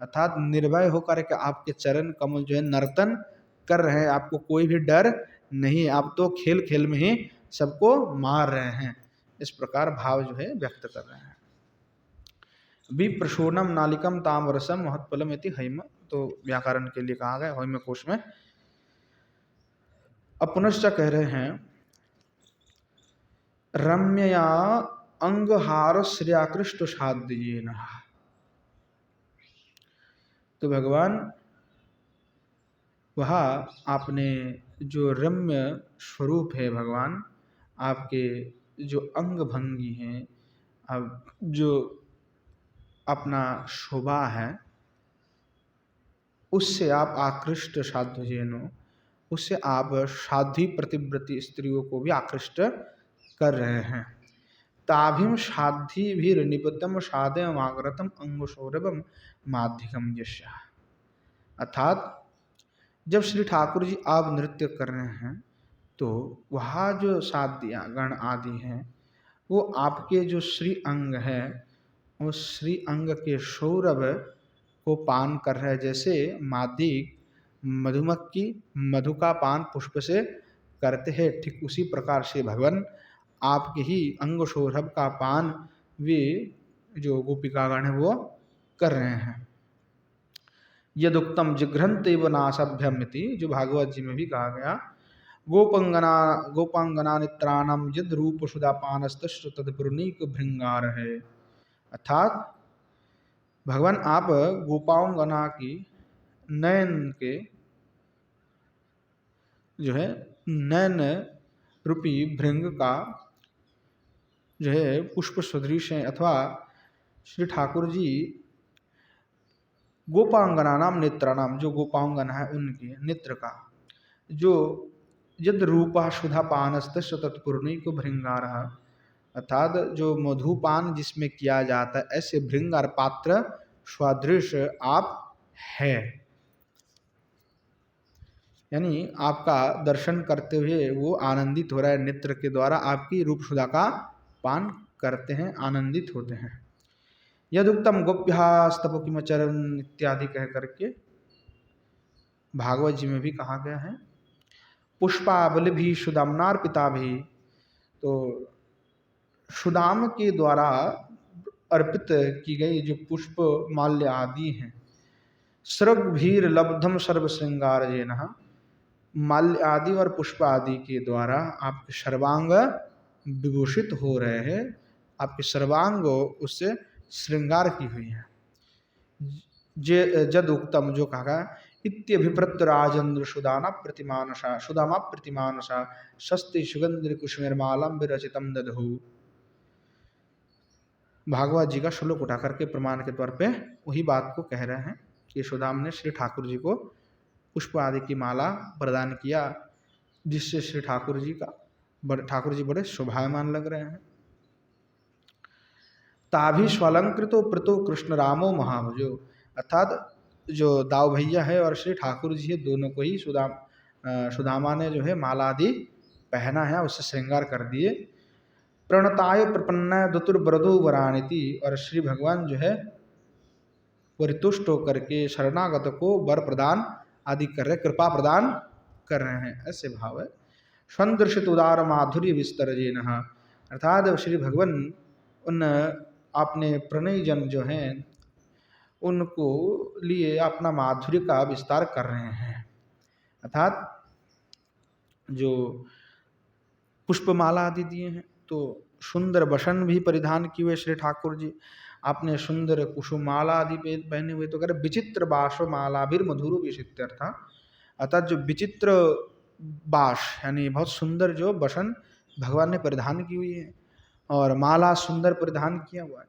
अर्थात निर्भय होकर के आपके चरण कमल जो है नर्तन कर रहे हैं, आपको कोई भी डर नहीं, आप तो खेल खेल में ही सबको मार रहे हैं, इस प्रकार भाव जो है व्यक्त कर रहे हैं। विप्रशोनम नालिकम ताम्रसम महत्फलम इति हैम, तो व्याकरण के लिए कहा गया हैम कोश में। अपनश्च कह रहे हैं रम्यया अंगहार श्रियाकृष्ट साध्येन। तो भगवान वह आपने जो रम्य स्वरूप है, भगवान आपके जो अंग भंगी हैं, अब जो अपना शोभा है उससे आप आकृष्ट साध्येन, उससे आप साध्वी प्रतिव्रती स्त्रियों को भी आकृष्ट कर रहे हैं। ताभिम साध्वी भी निबद्धम साधयम आग्रतम अंगुशौरभम माध्यकम यशः। अर्थात जब श्री ठाकुर जी आप नृत्य कर रहे हैं तो वहाँ जो साध्या गण आदि हैं वो आपके जो श्री अंग है उस श्री अंग के सौरभ को पान कर रहे हैं। जैसे मादिक मधुमक्खी मधु का पान पुष्प से करते हैं, ठीक उसी प्रकार से भगवान आपके ही अंग सौरभ का पान वे जो गोपिकागण है वो कर रहे हैं। यदुक्तम जिघ्रन्ते व नासभ्यम इति, जो भागवत जी में भी कहा गया, गोपांगना नित्राणम यद रूप सुधा पानस्तस्य तदपुरनीक भृंगार है। अर्थात भगवान आप गोपांगना की नयन के जो है नयन रूपी भृंग का जो है पुष्प सदृश है, अथवा श्री ठाकुर जी गोपांगना नाम नेत्राणाम, जो गोपांगना है उनके नेत्र का जो यद रूपा सुधा पानस्तस्य तत्पूर्णिक भृंगार, अर्थात जो मधुपान जिसमें किया जाता है ऐसे भृंगार पात्र स्वादृश आप है। यानी आपका दर्शन करते हुए वो आनंदित हो रहा है, नेत्र के द्वारा आपकी रूप सुधा का पान करते हैं, आनंदित होते हैं। यदुक्तम गोप्यास्तपोकिमचरन इत्यादि कह करके भागवत जी में भी कहा गया है। पुष्पावली भी सुदामनार्पिता भी, तो सुदाम के द्वारा अर्पित की गई जो पुष्प माल्य आदि हैं, सर्गभीर लब्धम सर्व श्रृंगार जेनः, माल्य आदि और पुष्प आदि के द्वारा आपके सर्वांग विभूषित हो रहे हैं, आपके सर्वांग उससे श्रृंगार की हुई है। जद उक्तम जो कहा, इत्यभिप्रत राजेंद्र सुदाना प्रतिमानसा, सुदामा प्रतिमानसा शस्ति सुगंधि कुसुमेरमालम विरचितम दधु। भागवत जी का श्लोक उठा करके प्रमाण के तौर पे वही बात को कह रहे हैं कि सुदाम ने श्री ठाकुर जी को पुष्प आदि की माला प्रदान किया, जिससे श्री ठाकुर जी बड़े शोभायमान लग रहे हैं। ताभि स्वलंकृतो प्रतो कृष्ण रामो महाभुजो, अर्थात जो दाव भैया है और श्री ठाकुर जी है, दोनों को ही सुदामा ने जो है माला आदि पहना है, उससे श्रृंगार कर दिए। प्रणताय प्रपन्न दुतुर्ब्रदो वरानिति, और श्री भगवान जो है परितुष्ट होकर के शरणागत को वर प्रदान आदि कर रहे, कृपा प्रदान कर रहे हैं, ऐसे भाव है। संदर्शित उदार माधुर्य विस्तर जेन, अर्थात श्री भगवान उन अपने प्रणय जन जो हैं उनको लिए अपना माधुर्य का विस्तार कर रहे हैं। अर्थात जो पुष्पमाला आदि दिए हैं, तो सुंदर वसन भी परिधान किए हुए श्री ठाकुर जी, आपने सुंदर कुसुमाला आदि पहने हुए, तो कह रहे विचित्र बाष्पमाला भी मधुर विचित्र था। अर्थात जो विचित्र बाष यानी बहुत सुंदर जो वसन भगवान ने परिधान की हुई है, और माला सुंदर परिधान किया हुआ है,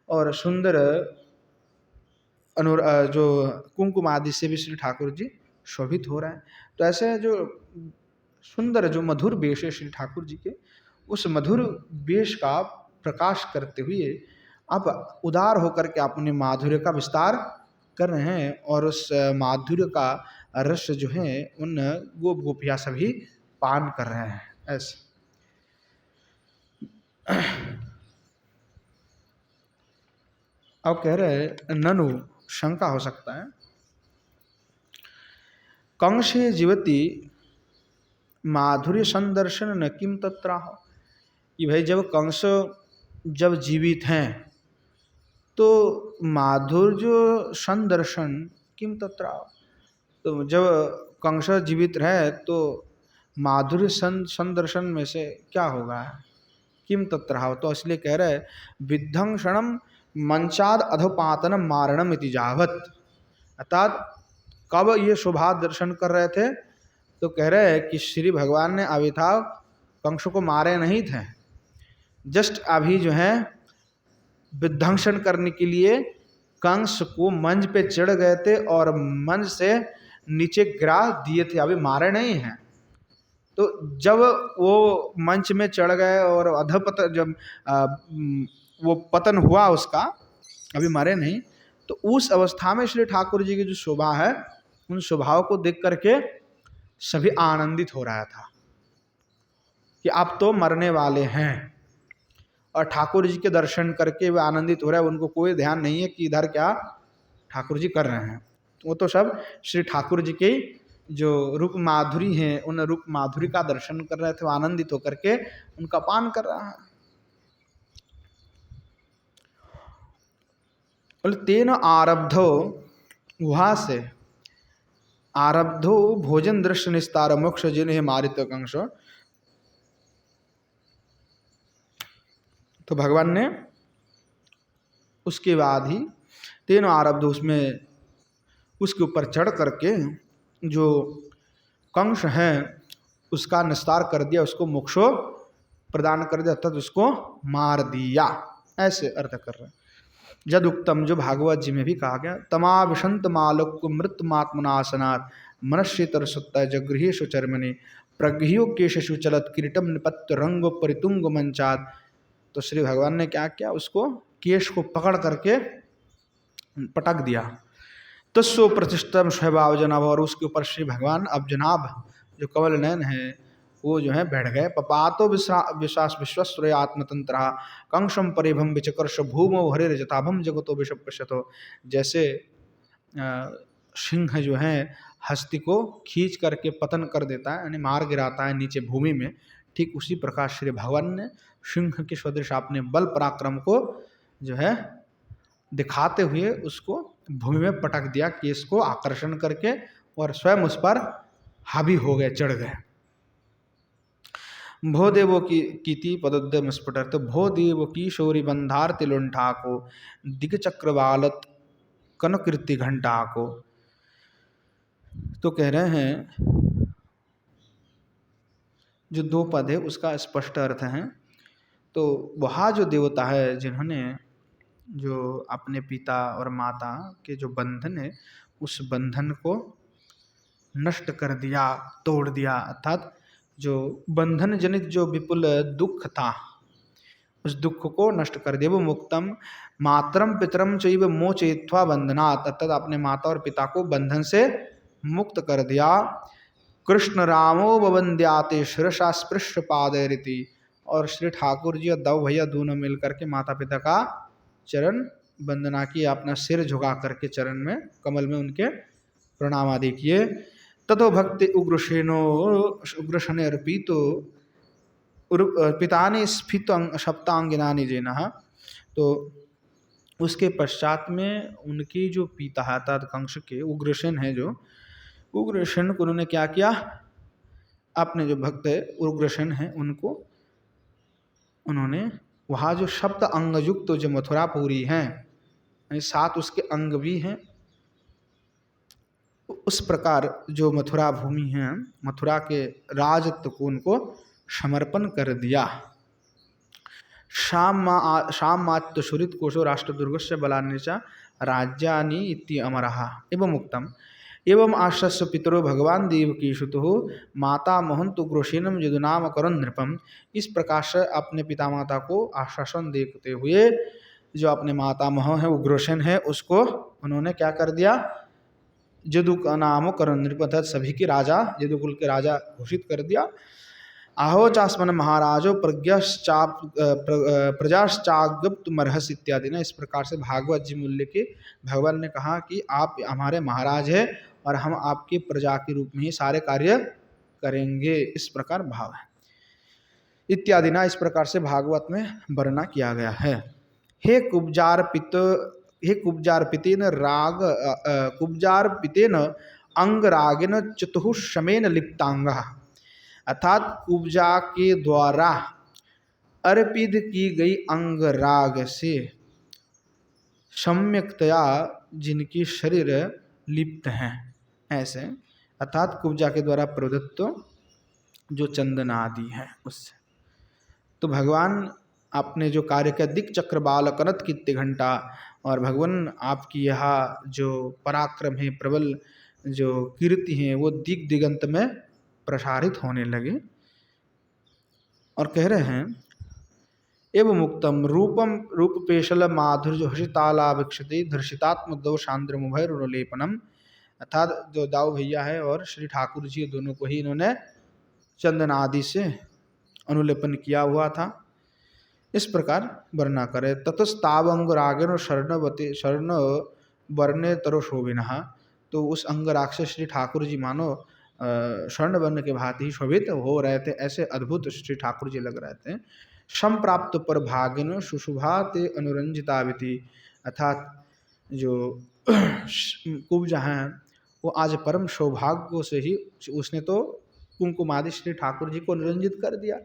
और सुंदर जो कुंकुम आदि से भी श्री ठाकुर जी शोभित हो रहे हैं। तो ऐसे जो सुंदर जो मधुर वेश है श्री ठाकुर जी के, उस मधुर वेश का प्रकाश करते हुए आप उदार होकर के अपने माधुर्य का विस्तार कर रहे हैं, और उस माधुर्य का रस जो है उन गोपियाँ सभी पान कर रहे हैं। ऐसे अब कह रहे ननु, शंका हो सकता है, कंसे जीवती माधुर्य संदर्शन न किम तत्राह, कि भाई जब कंस जब जीवित हैं तो माधुर्य संदर्शन किम तत्राह, तो जब कंस जीवित रहे तो माधुर्य संदर्शन में से क्या होगा, किम तत्राह, तो इसलिए कह रहे विध्वंसनम मंचाद अधोपातनम मारणम इति जावत, अर्थात कब ये शोभा दर्शन कर रहे थे, तो कह रहे हैं कि श्री भगवान ने अभी था कंस को मारे नहीं थे, जस्ट अभी जो है विध्वंसन करने के लिए कंस को मंच पे चढ़ गए थे और मंच से नीचे गिरा दिए थे, अभी मारे नहीं हैं। तो जब वो मंच में चढ़ गए और अधपतन जब वो पतन हुआ उसका, अभी मरे नहीं, तो उस अवस्था में श्री ठाकुर जी की जो शोभा है, उन शोभाओं को देख करके सभी आनंदित हो रहा था कि आप तो मरने वाले हैं, और ठाकुर जी के दर्शन करके वे आनंदित हो रहे हैं। उनको कोई ध्यान नहीं है कि इधर क्या ठाकुर जी कर रहे हैं, वो तो सब श्री ठाकुर जी के जो रूप माधुरी हैं उन रूप माधुरी का दर्शन कर रहे थे, आनंदित होकर के उनका पान कर रहा है। तेन आरब्धो, वहाँ से आरब्धो भोजन दृश्य निस्तार मोक्ष जिन्हें मारित कंस, तो भगवान ने उसके बाद ही तेन आरब्धो, उसमें उसके ऊपर चढ़ करके जो कंस है उसका निस्तार कर दिया, उसको मोक्षो प्रदान कर दिया, तथा उसको मार दिया, ऐसे अर्थ कर रहे हैं। जद उक्तम, जो भागवत जी में भी कहा गया, तमाविशंत मालोक मृत मात्मनाशनात् मनस्यतर सत्ता जगृहेशु चर्मने प्रगृह्यो केशु चलत किरीटम निपत्य रंगो परितुंग मंचात, तो श्री भगवान ने क्या किया, उसको केश को पकड़ करके पटक दिया। तस्व प्रतिष्ठम स्वभाव जनाभ, और उसके ऊपर श्री भगवान अब जनाभ जो कमल नयन है वो जो है बैठ गए। पपातो विश्वास विश्वस्त्र आत्मतंत्र कंशम परिभम विचकर्ष भूमो हरे रजताभम जगतो विषपश्यतो। जैसे सिंह जो है हस्ती को खींच करके पतन कर देता है, यानी मार गिराता है नीचे भूमि में, ठीक उसी प्रकार श्री भगवान ने सिंह के सदृश अपने बल पराक्रम को जो है दिखाते हुए उसको भूमि में पटक दिया, केस को आकर्षण करके, और स्वयं उस पर हावी हो गए, चढ़ गए। भो देवो कीति पदोद्यम स्फुटर, तो भो देव की शौरी बंधार तिलुंठा को दिग चक्रवालत कनकीर्ति घंटा को। तो कह रहे हैं जो दो पद है उसका स्पष्ट अर्थ है। तो वहाँ जो देवता है जिन्होंने जो अपने पिता और माता के जो बंधन है उस बंधन को नष्ट कर दिया, तोड़ दिया, अर्थात जो बंधन जनित जो विपुल दुख था उस दुख को नष्ट कर दिया। वो मुक्तम मातरम पितरम चैव मोचयित्वा बंधनात्, अर्थात अपने माता और पिता को बंधन से मुक्त कर दिया। कृष्ण रामो बवंद्याते शिरसा स्पृश पादैरिति, और श्री ठाकुर जी और दव भैया दोनों मिलकर के माता पिता का चरण वंदना किए, अपना सिर झुका करके चरण में कमल में उनके प्रणाम आदि किए। ततो भक्ति उग्रसेनो उग्रशने अर्पितो पिताने स्फीत सप्तांगिना निजेन। तो उसके पश्चात में उनकी जो पिता है अर्थात कंस के उग्रसेन है, जो उग्रसेन को उन्होंने क्या किया, अपने जो भक्त उग्रसेन है उनको उन्होंने वहाँ जो सप्त अंगयुक्त तो जो मथुरापुरी हैं, यानी 7 उसके अंग भी हैं, उस प्रकार जो मथुरा भूमि है मथुरा के राजत्व को उनको समर्पण कर दिया। शाम मात्य सुरित कोशो राष्ट्र दुर्गस्य बलान्यचा राज्यानि इति अमरः एवं उक्तम। एवं आश्रस्य पितरो भगवान देवकी सुतो माता महंत उग्रसेनम यदुनाम करन नृपम। इस प्रकार से अपने पिता माता को आश्वासन देते हुए जो अपने माता मह है उग्रसेन है उसको उन्होंने क्या कर दिया, यदु का नाम करण नृप, अर्थात सभी के राजा, यदुकुल के राजा घोषित कर दिया। आहो चास्मन महाराजो प्रजाश्चागुप्त मरहस इत्यादि ना, इस प्रकार से भागवत जी मूल्य के भगवान ने कहा कि आप हमारे महाराज हैं और हम आपके प्रजा के रूप में ही सारे कार्य करेंगे, इस प्रकार भाव है इत्यादि ना, इस प्रकार से भागवत में वर्णना किया गया है। हे कुब्जार पितेन राग कुब्जार पितेन अंग रागेन चतुःशमेन लिप्तांगा, अर्थात कुब्जा के द्वारा अर्पित की गई अंग राग से सम्यक्तया जिनकी शरीर लिप्त हैं ऐसे, अर्थात कुब्जा के द्वारा प्रदत्त जो चंदन आदि है उससे। तो भगवान आपने जो कार्य किया दिक् चक्र बाल कनत कीर्ति घंटा, और भगवान आपकी यह जो पराक्रम है प्रबल जो कीर्ति है वो दिग दिगंत में प्रसारित होने लगे। और कह रहे हैं एवं मुक्तम रूपम रूप पेशल माधुर्य हर्षितालाभिक्षति धर्षितात्म दोषांद्र मुभैरुलेपनम, अर्थात जो दाऊ भैया है और श्री ठाकुर जी दोनों को ही इन्होंने चंदन आदि से अनुलेपन किया हुआ था, इस प्रकार वर्णना करे। ततस्तावंग रागेण शरण वर्णे तरो शोभिनः, तो उस अंगराग से श्री ठाकुर जी मानो स्वर्ण वर्ण के भांति ही शोभित हो रहे थे, ऐसे अद्भुत श्री ठाकुर जी लग रहे थे। संप्राप्त पर भागिन सुशुभाते अनुरंजिताविति, अर्थात जो कुब्जा हैं वो आज परम सौभाग्य से ही, उसने तो कुमकुम आदि श्री ठाकुर जी को अनुरंजित कर दिया,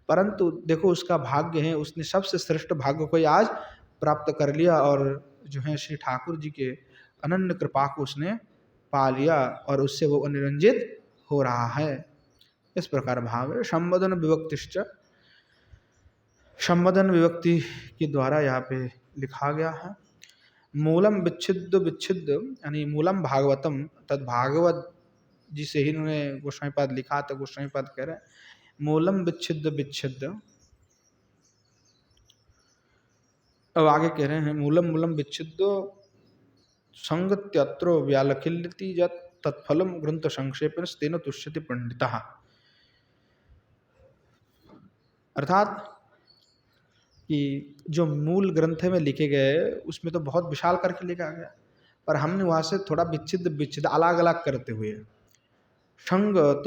परंतु देखो उसका भाग्य है, उसने सबसे श्रेष्ठ भाग्य को आज प्राप्त कर लिया और जो है श्री ठाकुर जी के अनन्य कृपा को उसने पा लिया और उससे वो अनुरंजित हो रहा है, इस प्रकार भाव है। संबोधन विभक्तिश्च, संबोधन विभक्ति के द्वारा यहाँ पे लिखा गया है। मूलम विच्छिद यानी मूलम भागवतम, तद भागवत जी से ही इन्होंने गोस्वामी पद लिखा, तो गोस्वामी पद कह रहे हैं मूलम विच्छिद। अब आगे कह रहे हैं मूलम मूलम विच्छिदो संगत्यत्र व्यालखिल्यति यत् तत्फलम ग्रंथ संक्षेपण तेन तुष्यति पंडितः। अर्थात कि जो मूल ग्रंथ में लिखे गए उसमें तो बहुत विशाल करके लिखा गया, पर हमने वहाँ से थोड़ा विच्छिद विच्छिद अलग अलग करते हुए संगत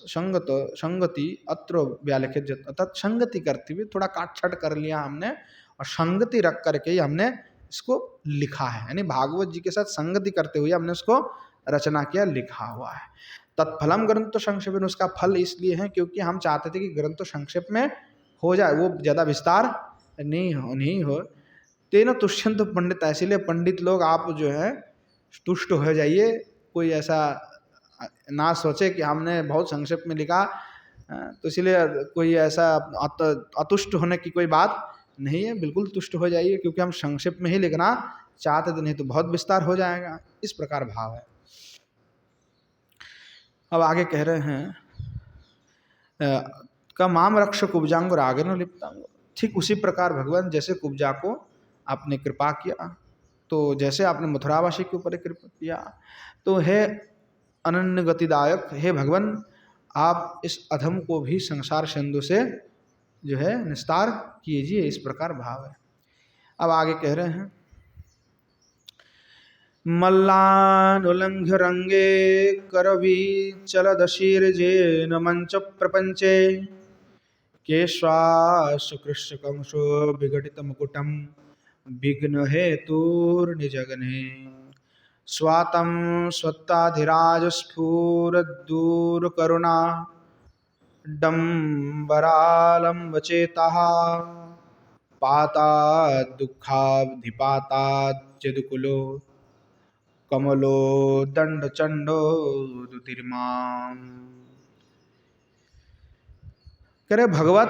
संगत संगति अत्र व्यालिखित, अर्थात संगति करते हुए थोड़ा काट छट कर लिया हमने और संगति रख करके ही हमने इसको लिखा है। यानी भागवत जी के साथ संगति करते हुए हमने उसको रचना किया, लिखा हुआ है। तत्फलम ग्रंथ तो संक्षेप में, उसका फल इसलिए है क्योंकि हम चाहते थे कि ग्रंथ तो संक्षेप में हो जाए, वो ज़्यादा विस्तार नहीं हो। तेन तुष्यंत पंडित, इसीलिए पंडित लोग आप जो है तुष्ट हो जाइए, कोई ऐसा ना सोचे कि हमने बहुत संक्षेप में लिखा, तो इसलिए कोई ऐसा अतुष्ट होने की कोई बात नहीं है, बिल्कुल तुष्ट हो जाइए क्योंकि हम संक्षेप में ही लिखना चाहते थे, नहीं तो बहुत विस्तार हो जाएगा। इस प्रकार भाव है। अब आगे कह रहे हैं का माम रक्ष कुब्जांग राग न लिप्तांग, ठीक उसी प्रकार भगवान जैसे कुब्जा को आपने कृपा किया, तो जैसे आपने मथुरावासी के ऊपर कृपा किया, तो है अनन्य गतिदायक, हे भगवान आप इस अधम को भी संसार सिंधु से जो है निस्तार कीजिए। इस प्रकार भाव है। अब आगे कह रहे हैं मल्लानुलंघ्य रंगे करवी चलदशीर्जेन मंच प्रपंचे केश्वासुकृष्य कंसो विघटित मुकुटम विघ्न हेतुर्निजगने स्वातम स्वत्ताधिराज स्फुरद्दूर करुणा डम्बरालम्बचेता पाता दुःखाधिपाताद्यदुकुलो कमलो दंडचंडो दुतिर्माम। करे भगवत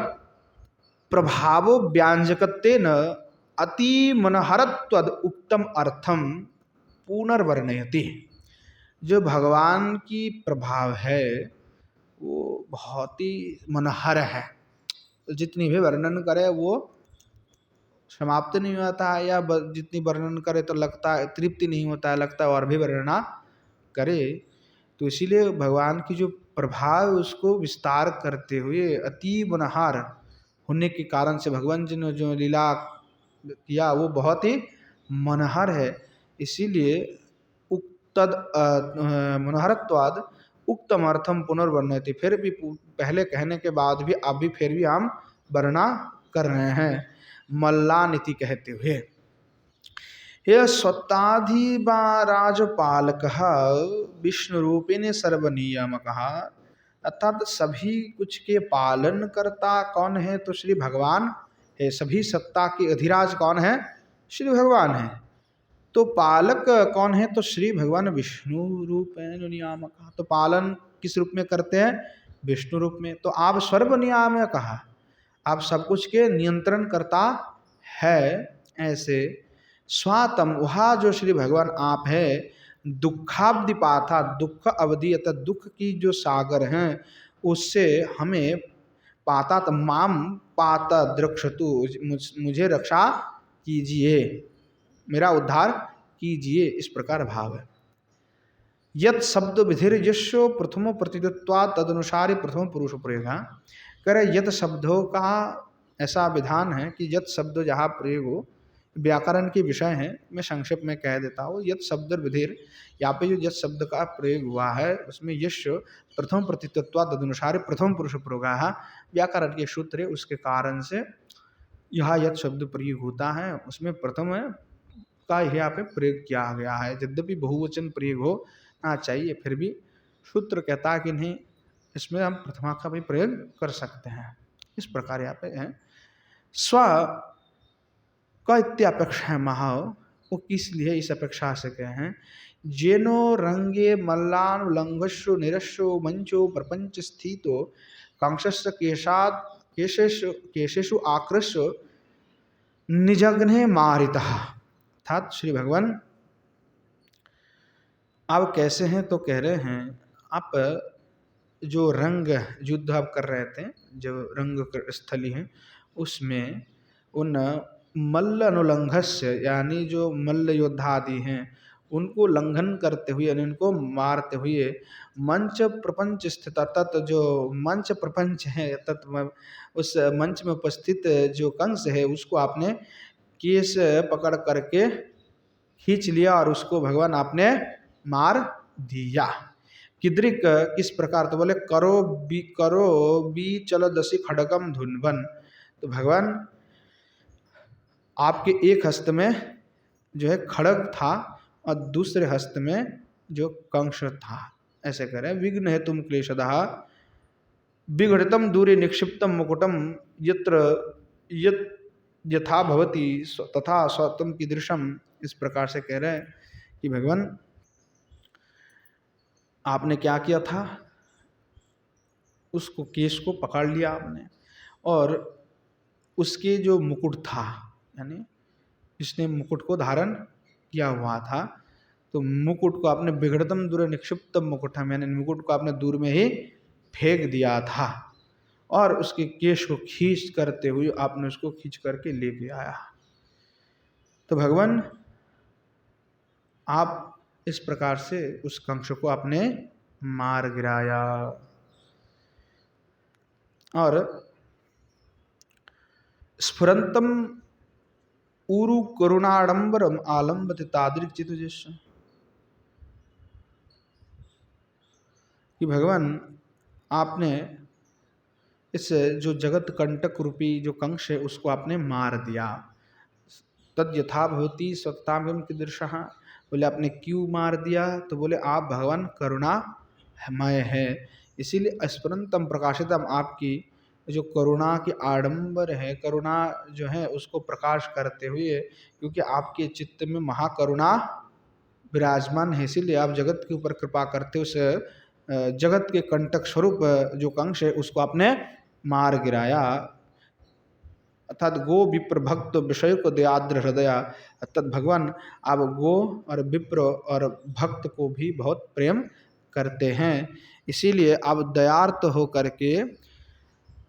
प्रभावो व्यांजकतेन अति मनहरत्वद उक्तम अर्थम पुनर्वर्णयति। जो भगवान की प्रभाव है वो बहुत ही मनहर है, जितनी भी वर्णन करे वो समाप्त नहीं होता है, या जितनी वर्णन करे तो लगता है तृप्ति नहीं होता है, लगता है और भी वर्णना करे। तो इसीलिए भगवान की जो प्रभाव उसको विस्तार करते हुए अति मनहार होने के कारण से भगवान जी ने जो लीला किया वो बहुत ही मनहर है। इसीलिए उक्तद मनहरत्वाद उक्तम अर्थम पुनर्वर्णयति, फिर भी पहले कहने के बाद भी अब भी फिर भी हम वर्णना कर रहे हैं मल्लानिति कहते हुए। यह स्वत्ताधिराजपालक विष्णु रूपिण सर्वनियामक, अर्थात सभी कुछ के पालन करता कौन है तो श्री भगवान है। सभी सत्ता के अधिराज कौन है? श्री भगवान है। तो पालक कौन है तो श्री भगवान विष्णु रूपेण नियामक, तो पालन किस रूप में करते हैं? विष्णु रूप में। तो आप सर्वनियामक कहा, आप सब कुछ के नियंत्रण करता है। ऐसे स्वातम, वह जो श्री भगवान आप है, दुखाब्दिपाथा, दुख अवधि अर्थात दुख की जो सागर हैं उससे हमें पाता माम पाता द्रक्षतु, मुझे रक्षा कीजिए, मेरा उद्धार कीजिए। इस प्रकार भाव है। यत शब्द विधिर यशो प्रथमो प्रतिदित्वात् तदनुसारी प्रथम पुरुष प्रयोग। करे यत शब्दों का ऐसा विधान है कि यत शब्द जहाँ प्रयोग हो, व्याकरण के विषय हैं, मैं संक्षेप में कह देता हूँ। यत शब्द विधिर, यहाँ पे जो यत शब्द का प्रयोग हुआ है उसमें यश प्रथम प्रतिदित्वात् तदनुसारी प्रथम पुरुष प्रयोग है, व्याकरण के सूत्र है, उसके कारण से यहाँ यत शब्द प्रयोग होता है, उसमें प्रथम का यहाँ पे प्रयोग किया गया है। यद्यपि बहुवचन प्रयोग होना चाहिए, फिर भी सूत्र कहता है कि नहीं, इसमें हम प्रथमा का भी प्रयोग कर सकते हैं। इस प्रकार यहाँ पे है। स्व का इत्यापेक्षा है महा, वो किस लिए इस अपेक्षा से कहे हैं? जेनो रंगे मल्लानुलंघस्यो निरस्यो मंचो प्रपंच स्थितो कांक्षस्य केशाद केशेषु आकृष्य निजग्ने मारिता। अर्थात श्री भगवान आप कैसे हैं तो कह रहे हैं आप जो रंग युद्ध आप कर रहे थे, जो रंग स्थली है उसमें उन मल्ल अनुलंघस्य, यानी जो मल्ल योद्धा आदि हैं उनको लंघन करते हुए यानी उनको मारते हुए मंच प्रपंच स्थित तत् जो मंच प्रपंच है उस मंच में उपस्थित जो कंस है उसको आपने केस पकड़ करके खींच लिया और उसको भगवान आपने मार दिया। किदृक किस प्रकार, तो बोले करो बी चल दसी खड़गम धुनवन। तो भगवान आपके एक हस्त में जो है खड़ग था और दूसरे हस्त में जो कंस था। ऐसे करें, विघ्न है तुम क्लेशदा विघटितम दूरे निक्षिप्तम मुकुटम यत्र यथा भवती तथा स्वतम की दृशम। इस प्रकार से कह रहे हैं कि भगवान आपने क्या किया था, उसको केश को पकड़ लिया आपने और उसके जो मुकुट था यानी इसने मुकुट को धारण किया हुआ था, तो मुकुट को आपने विघटतम दूर निक्षिप्तम मुकुटम यानी मुकुट को आपने दूर में ही फेंक दिया था और उसके केश को खींच करते हुए आपने उसको खींच करके लेके आया। तो भगवान आप इस प्रकार से उस कंस को आपने मार गिराया और स्फुरंतम ऊरु करुणाडंबरम आलम्बति तादृक चित्तजस्य। कि भगवान आपने इस जो जगत कंटक रूपी जो कंस है उसको आपने मार दिया। तद यथा भवती सत्ताम कीदृशः, बोले आपने क्यों मार दिया, तो बोले आप भगवान करुणामय है, इसीलिए स्फुरंतम प्रकाशितम आपकी जो करुणा की आडंबर है, करुणा जो है उसको प्रकाश करते हुए, क्योंकि आपके चित्त में महाकरुणा विराजमान है, इसीलिए आप जगत के ऊपर कृपा करते उस जगत के कंटक स्वरूप जो कंस है उसको आपने मार गिराया। अर्थात गो विप्र भक्त विषय को दयाद्र हृदया, अर्थात भगवान आप गो और विप्र और भक्त को भी बहुत प्रेम करते हैं, इसीलिए आप दयार्थ हो करके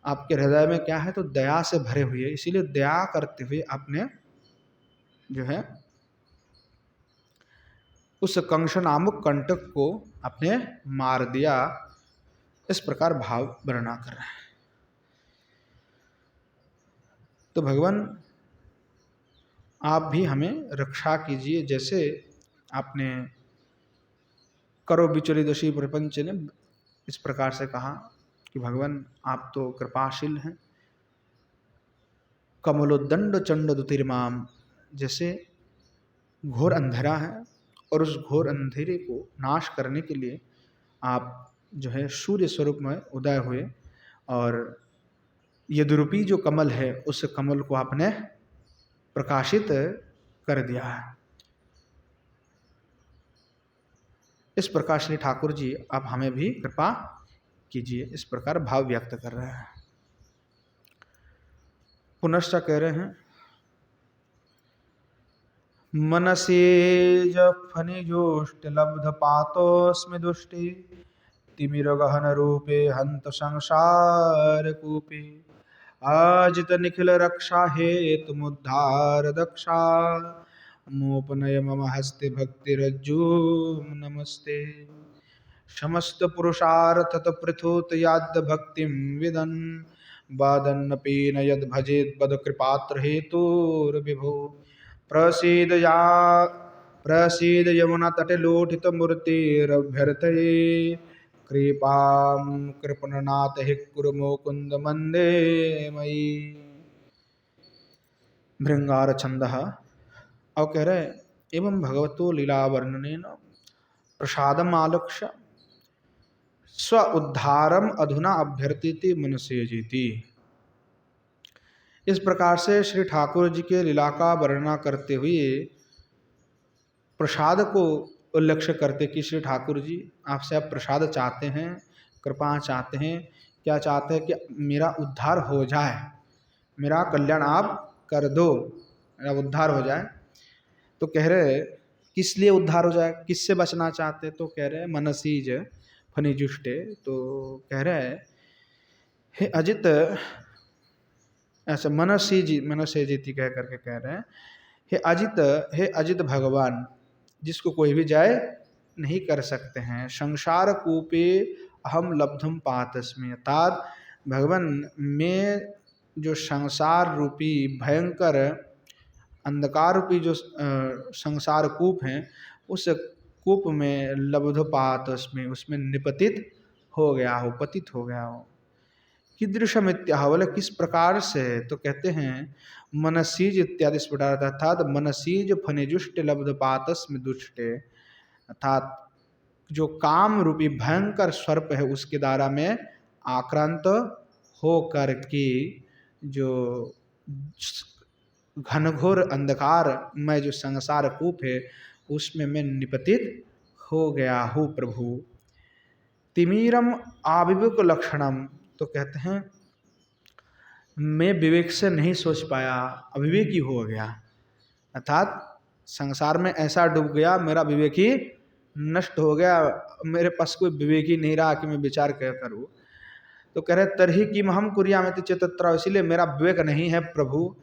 आपके हृदय में क्या है, तो दया से भरे हुए, इसीलिए दया करते हुए आपने जो है उस कंस नामक कंटक को आपने मार दिया। इस प्रकार भाव वर्णना कर रहे हैं। तो भगवान आप भी हमें रक्षा कीजिए, जैसे आपने करो बिचरी दशी प्रपंच ने इस प्रकार से कहा कि भगवान आप तो कृपाशील हैं। कमलोदंड चंड दुतिर्माम, जैसे घोर अंधेरा है और उस घोर अंधेरे को नाश करने के लिए आप जो है सूर्य स्वरूप में उदय हुए और यद्रूपी जो कमल है उस कमल को आपने प्रकाशित कर दिया है। इस प्रकार श्री ठाकुर जी आप हमें भी कृपा कीजिए, इस प्रकार भाव व्यक्त कर रहे हैं। पुनश्च कह रहे हैं, मनसे फनिजोष्ट लब्ध पातोस्मि दुष्टि तिमिर गहन रूपे हंत संसार कूपे आजित निखिल रक्षा हेतु मुद्धार दक्षा मोपनय मम हस्ते भक्ति रज्जु नमस्ते समस्त पुरुषार्थ पृथुत याद भक्तिम विदन बादन्नपि न यद भजेत बद कृपात्र हेतुर्विभो प्रसीद यमुना तटे लोठित मूर्तिरभ्यर्थये कृपां कृपणनाथ हि कुरु मुकुंद मंदे मयि। भृंगार छंद। और कह रहे एवं भगवतो लीला वर्णनेन प्रसादम आलक्ष्य स्व उद्धारम अधुना अभ्यर्थिति मनसे जीति। इस प्रकार से श्री ठाकुर जी के लीला का वर्णना करते हुए प्रसाद को उल्लक्ष्य करते कि श्री ठाकुर जी आपसे आप प्रसाद चाहते हैं, कृपा चाहते हैं, क्या चाहते हैं कि मेरा उद्धार हो जाए, मेरा कल्याण आप कर दो, मेरा उद्धार हो जाए। तो कह रहे किस लिए उद्धार हो जाए, किससे बचना चाहते, तो कह रहे मनसीज फनिजुष्टे। तो कह रहे हे अजित, ऐसा मनसी जी मनसे जीति कह करके कह रहे हैं हे अजित भगवान, जिसको कोई भी जय नहीं कर सकते हैं। संसार कूपे अहम लब्धुम पातस्मि, अर्थात भगवान में जो संसार रूपी भयंकर अंधकार रूपी जो संसार कूप है, उस कूप में लब्धपातस्मि, उसमें निपतित हो गया हो, पतित हो गया हो। कीदृशम इत्याह, बोले किस प्रकार से, तो कहते हैं मनसीज इत्यादि स्फुटार्थ, अर्थात मनसीज फनिजुष्ट लब्धपातस्मि दुष्टे, अर्थात जो काम रूपी भयंकर सर्प है उसके द्वारा में आक्रांत हो करके जो घनघोर अंधकार में जो संसार कूप है उसमें मैं निपतित हो गया हूँ प्रभु। तिमीरम आविवेक लक्षणम, तो कहते हैं मैं विवेक से नहीं सोच पाया, अविवेकी हो गया, अर्थात संसार में ऐसा डूब गया, मेरा विवेक ही नष्ट हो गया, मेरे पास कोई विवेक ही नहीं रहा कि मैं विचार क्या करूँ। तो कह रहे तरही किम हम कुर्यामिति चेतत्र, इसीलिए मेरा विवेक नहीं है प्रभु,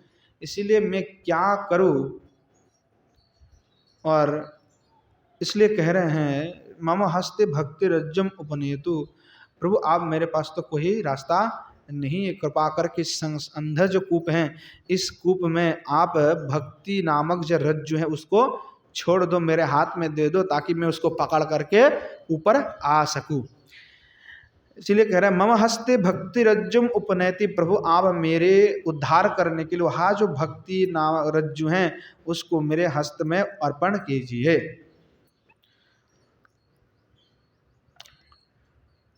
इसीलिए मैं क्या करूँ। और इसलिए कह रहे हैं मम हस्ते भक्ति रज्जम उपनेतु, प्रभु आप मेरे पास तो कोई रास्ता नहीं है, कृपा करके अंधा जो कूप है इस कूप में आप भक्ति नामक जो रज्जु है उसको छोड़ दो, मेरे हाथ में दे दो, ताकि मैं उसको पकड़ करके ऊपर आ सकूं। इसलिए कह रहे हैं मम हस्ते भक्ति रज्जुम उपनैति, प्रभु आप मेरे उद्धार करने के लिए वहाँ जो भक्ति नाम रज्जु हैं उसको मेरे हस्त में अर्पण कीजिए।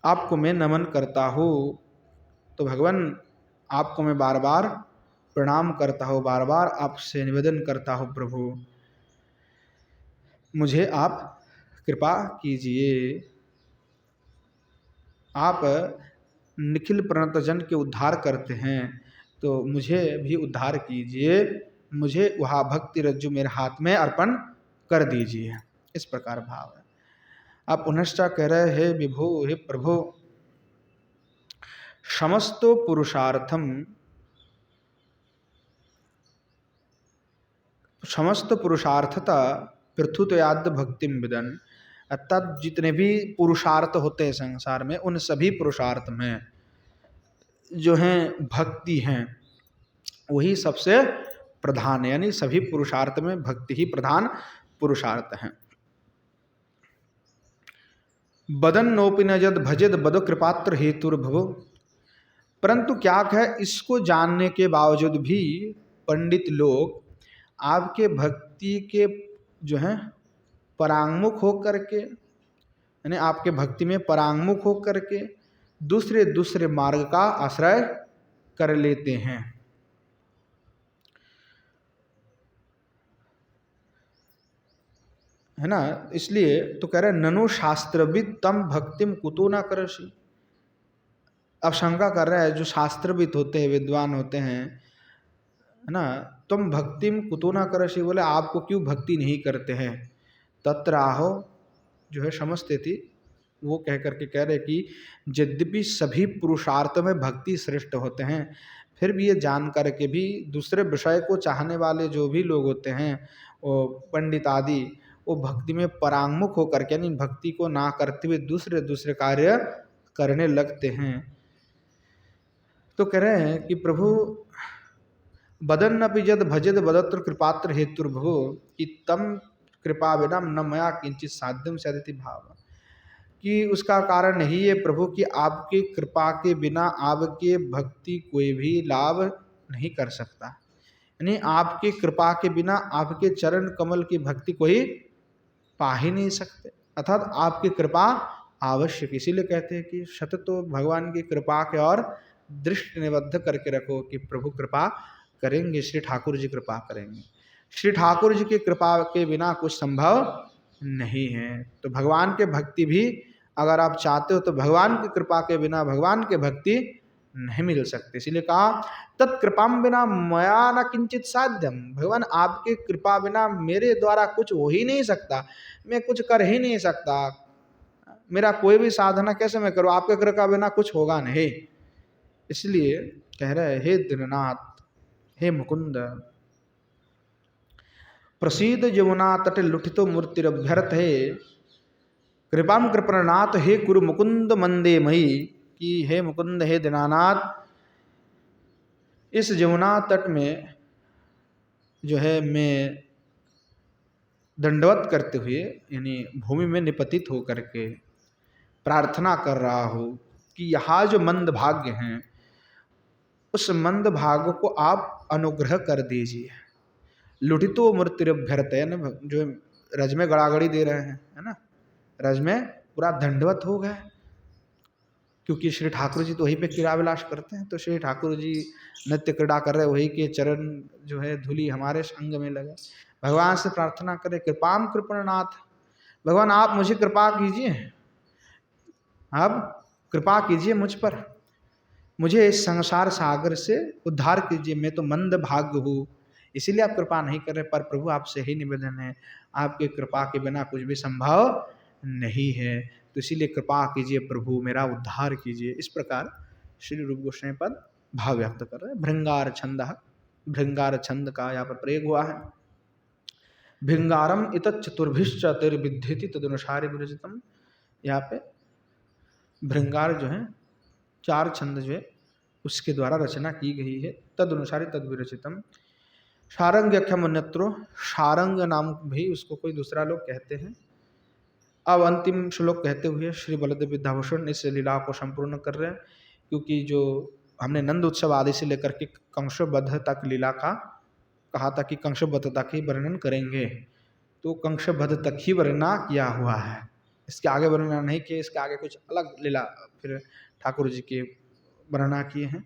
आपको मैं नमन करता हूँ। तो भगवान आपको मैं बार बार प्रणाम करता हूँ, बार बार आपसे निवेदन करता हूँ प्रभु मुझे आप कृपा कीजिए। आप निखिल प्रणत जन के उद्धार करते हैं तो मुझे भी उद्धार कीजिए, मुझे वह भक्ति रज्जु मेरे हाथ में अर्पण कर दीजिए। इस प्रकार भाव है। आप पुनश्च कह रहे हे विभो, हे प्रभु, समस्तो पुरुषार्थम, समस्त पुरुषार्थता पृथुतयाद भक्तिम विदन, अर्थात जितने भी पुरुषार्थ होते हैं संसार में उन सभी पुरुषार्थ में जो हैं भक्ति हैं वही सबसे प्रधान है, यानी सभी पुरुषार्थ में भक्ति ही प्रधान पुरुषार्थ है। बदन नोपि न जद भजद बदो कृपात्र हेतुर्भवो, परंतु क्या है इसको जानने के बावजूद भी पंडित लोग आपके भक्ति के जो हैं परांगमुख होकर के, यानी आपके भक्ति में परांगमुख होकर के दूसरे दूसरे मार्ग का आश्रय कर लेते हैं। है ना, इसलिए तो कह रहे ननु शास्त्रविद तम भक्तिम कुतो ना करसी। अब शंका कर रहा है जो शास्त्रविद होते हैं, विद्वान होते हैं, है ना, तुम भक्तिम कुतो ना करसी, बोले आपको क्यों भक्ति नहीं करते हैं। तत्र आहो जो है समझते थी, वो कह करके कह रहे कि यद्यपि सभी पुरुषार्थ में भक्ति श्रेष्ठ होते हैं, फिर भी ये जान करके भी दूसरे विषय को चाहने वाले जो भी लोग होते हैं वो पंडित आदि, वो भक्ति में परांगमुख होकर के, यानी भक्ति को ना करते हुए दूसरे दूसरे कार्य करने लगते हैं। तो कह रहे हैं कि प्रभु बदन न जद भजद बदत्र कृपात्र हेतुर्भो, कि तम कृपा बिना न मया किंचित साध्यम सदिति भाव, कि उसका कारण यही है प्रभु कि आपकी कृपा के बिना आपके भक्ति कोई भी लाभ नहीं कर सकता, यानी आपकी कृपा के बिना आपके चरण कमल की भक्ति कोई पा ही नहीं सकते, अर्थात आपकी कृपा आवश्यक। इसीलिए कहते हैं कि सतत तो भगवान की कृपा के और दृष्टि निबद्ध करके रखो कि प्रभु कृपा करेंगे, श्री ठाकुर जी कृपा करेंगे। श्री ठाकुर जी की कृपा के बिना कुछ संभव नहीं है। तो भगवान के भक्ति भी अगर आप चाहते हो तो भगवान की कृपा के बिना भगवान के भक्ति नहीं मिल सकती। इसीलिए कहा तत्कृपाम बिना मया न किंचित साध्यम, भगवान आपकी कृपा बिना मेरे द्वारा कुछ हो ही नहीं सकता, मैं कुछ कर ही नहीं सकता, मेरा कोई भी साधना कैसे मैं करूँ, आपके कृपा बिना कुछ होगा नहीं। इसलिए कह रहे हे दीननाथ, हे मुकुंद, प्रसीद यमुना तट लुठितो मूर्तिरभ्यर्थ है कृपाम कृपणनाथ हे कुरु मुकुंद मंदे मई, कि हे मुकुंद हे दीनानाथ इस यमुना तट में जो है मैं दंडवत करते हुए यानी भूमि में निपतित होकर के प्रार्थना कर रहा हूँ कि यहाँ जो मंद भाग्य हैं उस मंद भाग्य को आप अनुग्रह कर दीजिए। लुटितो मूर्तिरभ्यर्थ है ना, जो रज में गड़ागड़ी दे रहे हैं है ना, रज में पूरा दंडवत हो गए, क्योंकि श्री ठाकुर जी तो वहीं पे क्रीड़ा विलास करते हैं, तो श्री ठाकुर जी नृत्य क्रीड़ा कर रहे, वही के चरण जो है धूलि हमारे संग में लगे। भगवान से प्रार्थना करें कृपाम कृपणनाथ, भगवान आप मुझे कृपा कीजिए, आप कृपा कीजिए मुझ पर, मुझे इस संसार सागर से उद्धार कीजिए, मैं तो मंद भाग्य हूँ, इसीलिए आप कृपा नहीं कर रहे। पर प्रभु आपसे ही निवेदन है, आपके कृपा के बिना कुछ भी संभव नहीं है, तो इसीलिए कृपा कीजिए प्रभु, मेरा उद्धार कीजिए। इस प्रकार श्री रूप गोस्वामी पद भाव व्यक्त कर रहे हैं। भृंगार छंद, भृंगार छंद का यहाँ पर प्रयोग हुआ है। भृंगारम इत चतुर्भिश्च तिर्विद्यति तदनुसारि विरचितम, यहाँ पे भृंगार जो है चार छंद जो है उसके द्वारा रचना की गई है। तद अनुसारी तद विरचितम। शारंग अन्यत्रो, शारंग नाम भी उसको कोई दूसरा लोग कहते हैं। अब अंतिम श्लोक कहते हुए श्री बलदेव विद्याभूषण इस लीला को संपूर्ण कर रहे हैं, क्योंकि जो हमने नंद उत्सव आदि से लेकर के कंशबद्ध तक लीला का कहा था कि कंशबद्ध तक ही वर्णन करेंगे, तो कंशबद्ध तक ही वर्णना किया हुआ है, इसके आगे वर्णना नहीं किया, इसके आगे कुछ अलग लीला फिर ठाकुर जी के वर्णना किए हैं।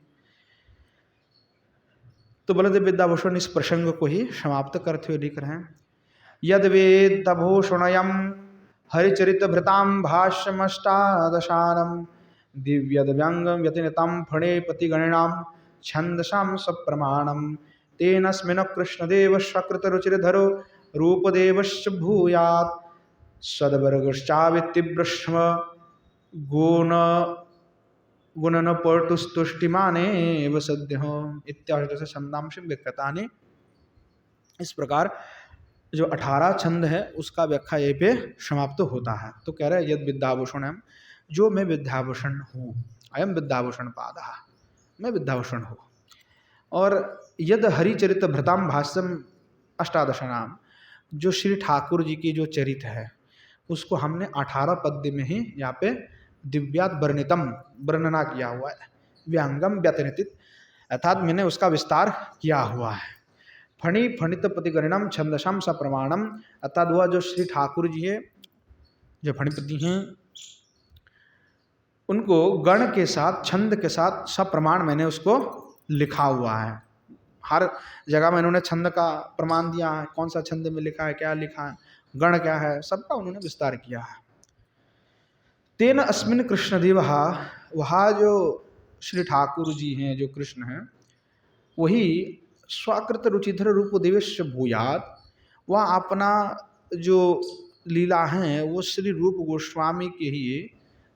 तो बलदेव विद्याभूषण इस प्रसंग को ही समाप्त करते हुए लिख रहे हैं। यद वेदभूषणयम हरिचरित भृताम भाष्यमष्टादशानम दिव्यद्व्यंगम यतिनतम फणे पतिगणाम छंदसाम सप्रमाणम तेनस्मिन् कृष्णदेव सकृत रुचिरधरो रूपदेवश्च भूयात् सद्वर्गश्चावितीव्रश्म गुण गुणन पटुस्तुष्टिमाने एव सद्य इत्यादि से छंदांश व्याख्यातानि। इस प्रकार जो 18 छंद है उसका व्याख्या ये पे समाप्त होता है। तो कह रहे हैं यद विद्याभूषण है, जो मैं विद्याभूषण हूँ, अयम विद्याभूषण पादः, मैं विद्याभूषण हूँ। और यद हरिचरित भृताम भाष्यम अष्टादश नाम, जो श्री ठाकुर जी की जो चरित है उसको हमने 18 पद्य में ही यहाँ पे दिव्यात वर्णितम वर्णना किया हुआ है। व्यंगम व्यतिनित अर्थात मैंने उसका विस्तार किया हुआ है। फणि फणित प्रतिगणनम छंदसम सप्रमाणम, अर्थात वह जो श्री ठाकुर जी है, जो फणिपति हैं, उनको गण के साथ छंद के साथ सप्रमाण मैंने उसको लिखा हुआ है। हर जगह में उन्होंने छंद का प्रमाण दिया है, कौन सा छंद में लिखा है, क्या लिखा है, गण क्या है, सबका उन्होंने विस्तार किया है। तेन अस्मिन कृष्णदेव, वहाँ जो श्री ठाकुर जी हैं, जो कृष्ण हैं, वही स्वाकृत रुचिधर रूप देवेश भूयात, वह अपना जो लीला हैं वो श्री रूप गोस्वामी के ही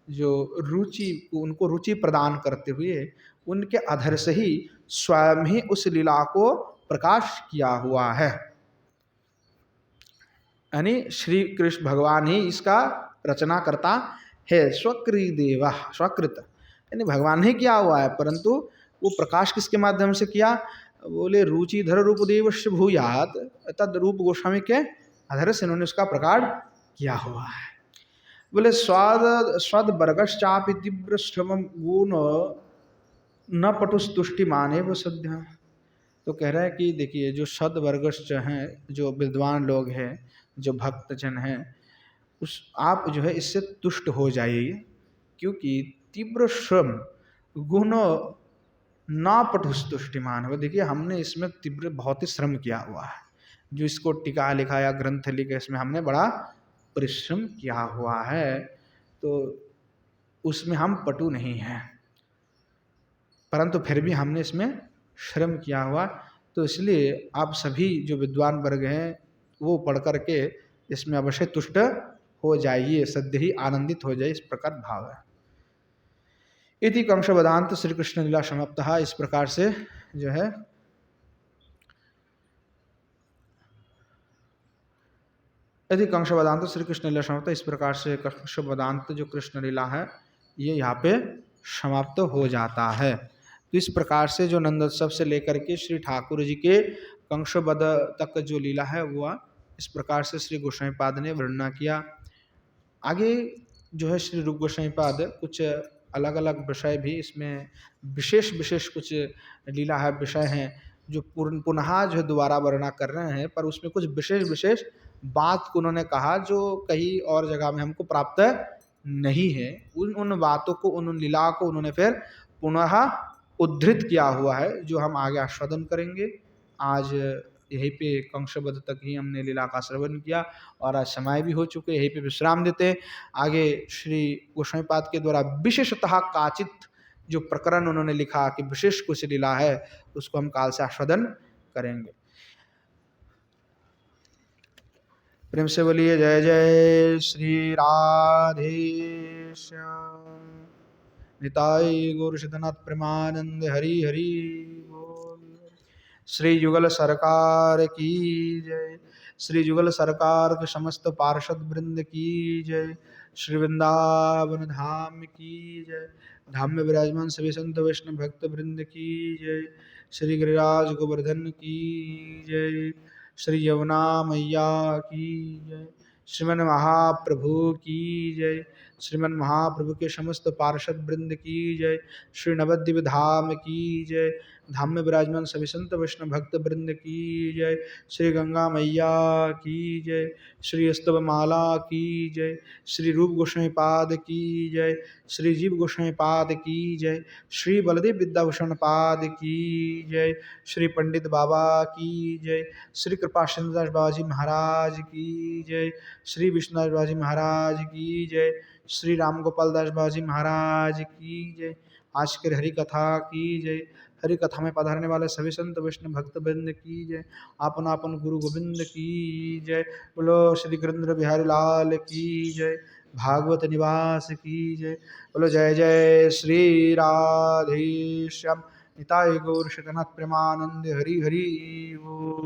जो रुचि, उनको रुचि प्रदान करते हुए उनके अधर से ही स्वयं ही उस लीला को प्रकाश किया हुआ है। यानी श्री कृष्ण भगवान ही इसका रचना करता है। स्वकृदेव, स्वकृत यानी भगवान ही किया हुआ है, परंतु वो प्रकाश किसके माध्यम से किया, बोले रुचिधर रूप देवश्य भूयात, तद रूप गोस्वामी के अधर से उन्होंने उसका प्रकाश किया हुआ है। बोले स्वद वर्गश्चापि तीव्र श्रम गुण न पटुस्तुष्टि माने वो सद्य। तो कह रहा है कि देखिए जो सद वर्गश्च हैं, जो विद्वान लोग हैं, जो भक्तजन हैं, उस आप जो है इससे तुष्ट हो जाइए, क्योंकि तीव्र श्रम गुण ना पटुस्तुष्टिमान हो। देखिए हमने इसमें तीव्र बहुत ही श्रम किया हुआ है, जो इसको टीका लिखा या ग्रंथ लिखा, इसमें हमने बड़ा परिश्रम किया हुआ है, तो उसमें हम पटु नहीं हैं, परंतु फिर भी हमने इसमें श्रम किया हुआ। तो इसलिए आप सभी जो विद्वान वर्ग हैं वो पढ़ करके इसमें अवश्य तुष्ट हो जाइए, सद्य ही आनंदित हो जाए, इस प्रकार भाव है। इति कंश वेदांत श्री कृष्ण लीला समाप्त। इस प्रकार से जो है यदि कंस वेदांत श्री कृष्ण लीला समाप्त, इस प्रकार से कंस वेदांत जो कृष्ण लीला है ये यहाँ पे समाप्त हो जाता है। तो इस प्रकार से जो नंदोत्सव से लेकर के श्री ठाकुर जी के कंसवध तक जो लीला है वह इस प्रकार से श्री गोस्वामी पाद ने वर्णना किया। आगे जो है श्री रूप गोस्वामी पाद कुछ अलग अलग विषय भी इसमें विशेष विशेष कुछ लीला है, विषय हैं जो पुनः जो है दोबारा वर्णना कर रहे हैं, पर उसमें कुछ विशेष विशेष बात को उन्होंने कहा जो कहीं और जगह में हमको प्राप्त नहीं है। उन उन बातों को, उन लीला को उन्होंने फिर पुनः उद्धृत किया हुआ है, जो हम आगे आस्वादन करेंगे। आज यहीं पे कंसवध तक ही हमने लीला का श्रवण किया और आज समय भी हो चुके, यहीं पे विश्राम देते। आगे श्री गोस्वामी पाद के द्वारा विशेषतः काचित जो प्रकरण उन्होंने लिखा कि विशेष कुछ लीला है, उसको हम काल से आस्वादन करेंगे। प्रेम से बोलिए जय जय श्री राधे श्याम। निताई गौर सिद्धनाथ प्रेमानंद हरि हरि बोल। श्री युगल सरकार की जय। श्री युगल सरकार के समस्त पार्षद वृंद की जय। श्री वृंदावन धाम की जय। धाम में विराजमान सभी संत वैष्णव भक्त वृंद की जय। श्री गिरिराज गोवर्धन की जय। श्री यमुना मैया की जय। श्रीमन महाप्रभु की जय। श्रीमन महाप्रभु के समस्त पार्षद वृंद की जय। श्री नवद्वीप धाम की जय। धाम में विराजमान सभी संत वैष्णव भक्त वृंद की जय। श्री गंगा मैया की जय। श्री स्तव माला की जय। श्री रूप गोस्वामी पाद की जय। श्री जीव गोस्वामी पाद की जय। श्री बलदेव विद्याभूषण पाद की जय। श्री पंडित बाबा की जय। श्री कृपा सिंधुदास बाबा जी महाराज की जय। श्री विष्णुदास बाबा जी महाराज की जय। श्री राम गोपाल दास बाबा जी महाराज की जय। आज के हरि कथा की जय। हरि कथा में पधारने वाले सभी संत वैष्णव भक्त वृंद की जय। आपन आपन गुरु गोविंद की जय। बोलो श्री गिरिंद्र बिहारी लाल की जय। भागवत निवास की जय। बोलो जय जय श्री राधे श्याम। निताय गौर शतनाथ प्रेमानंद हरि हरि बोल।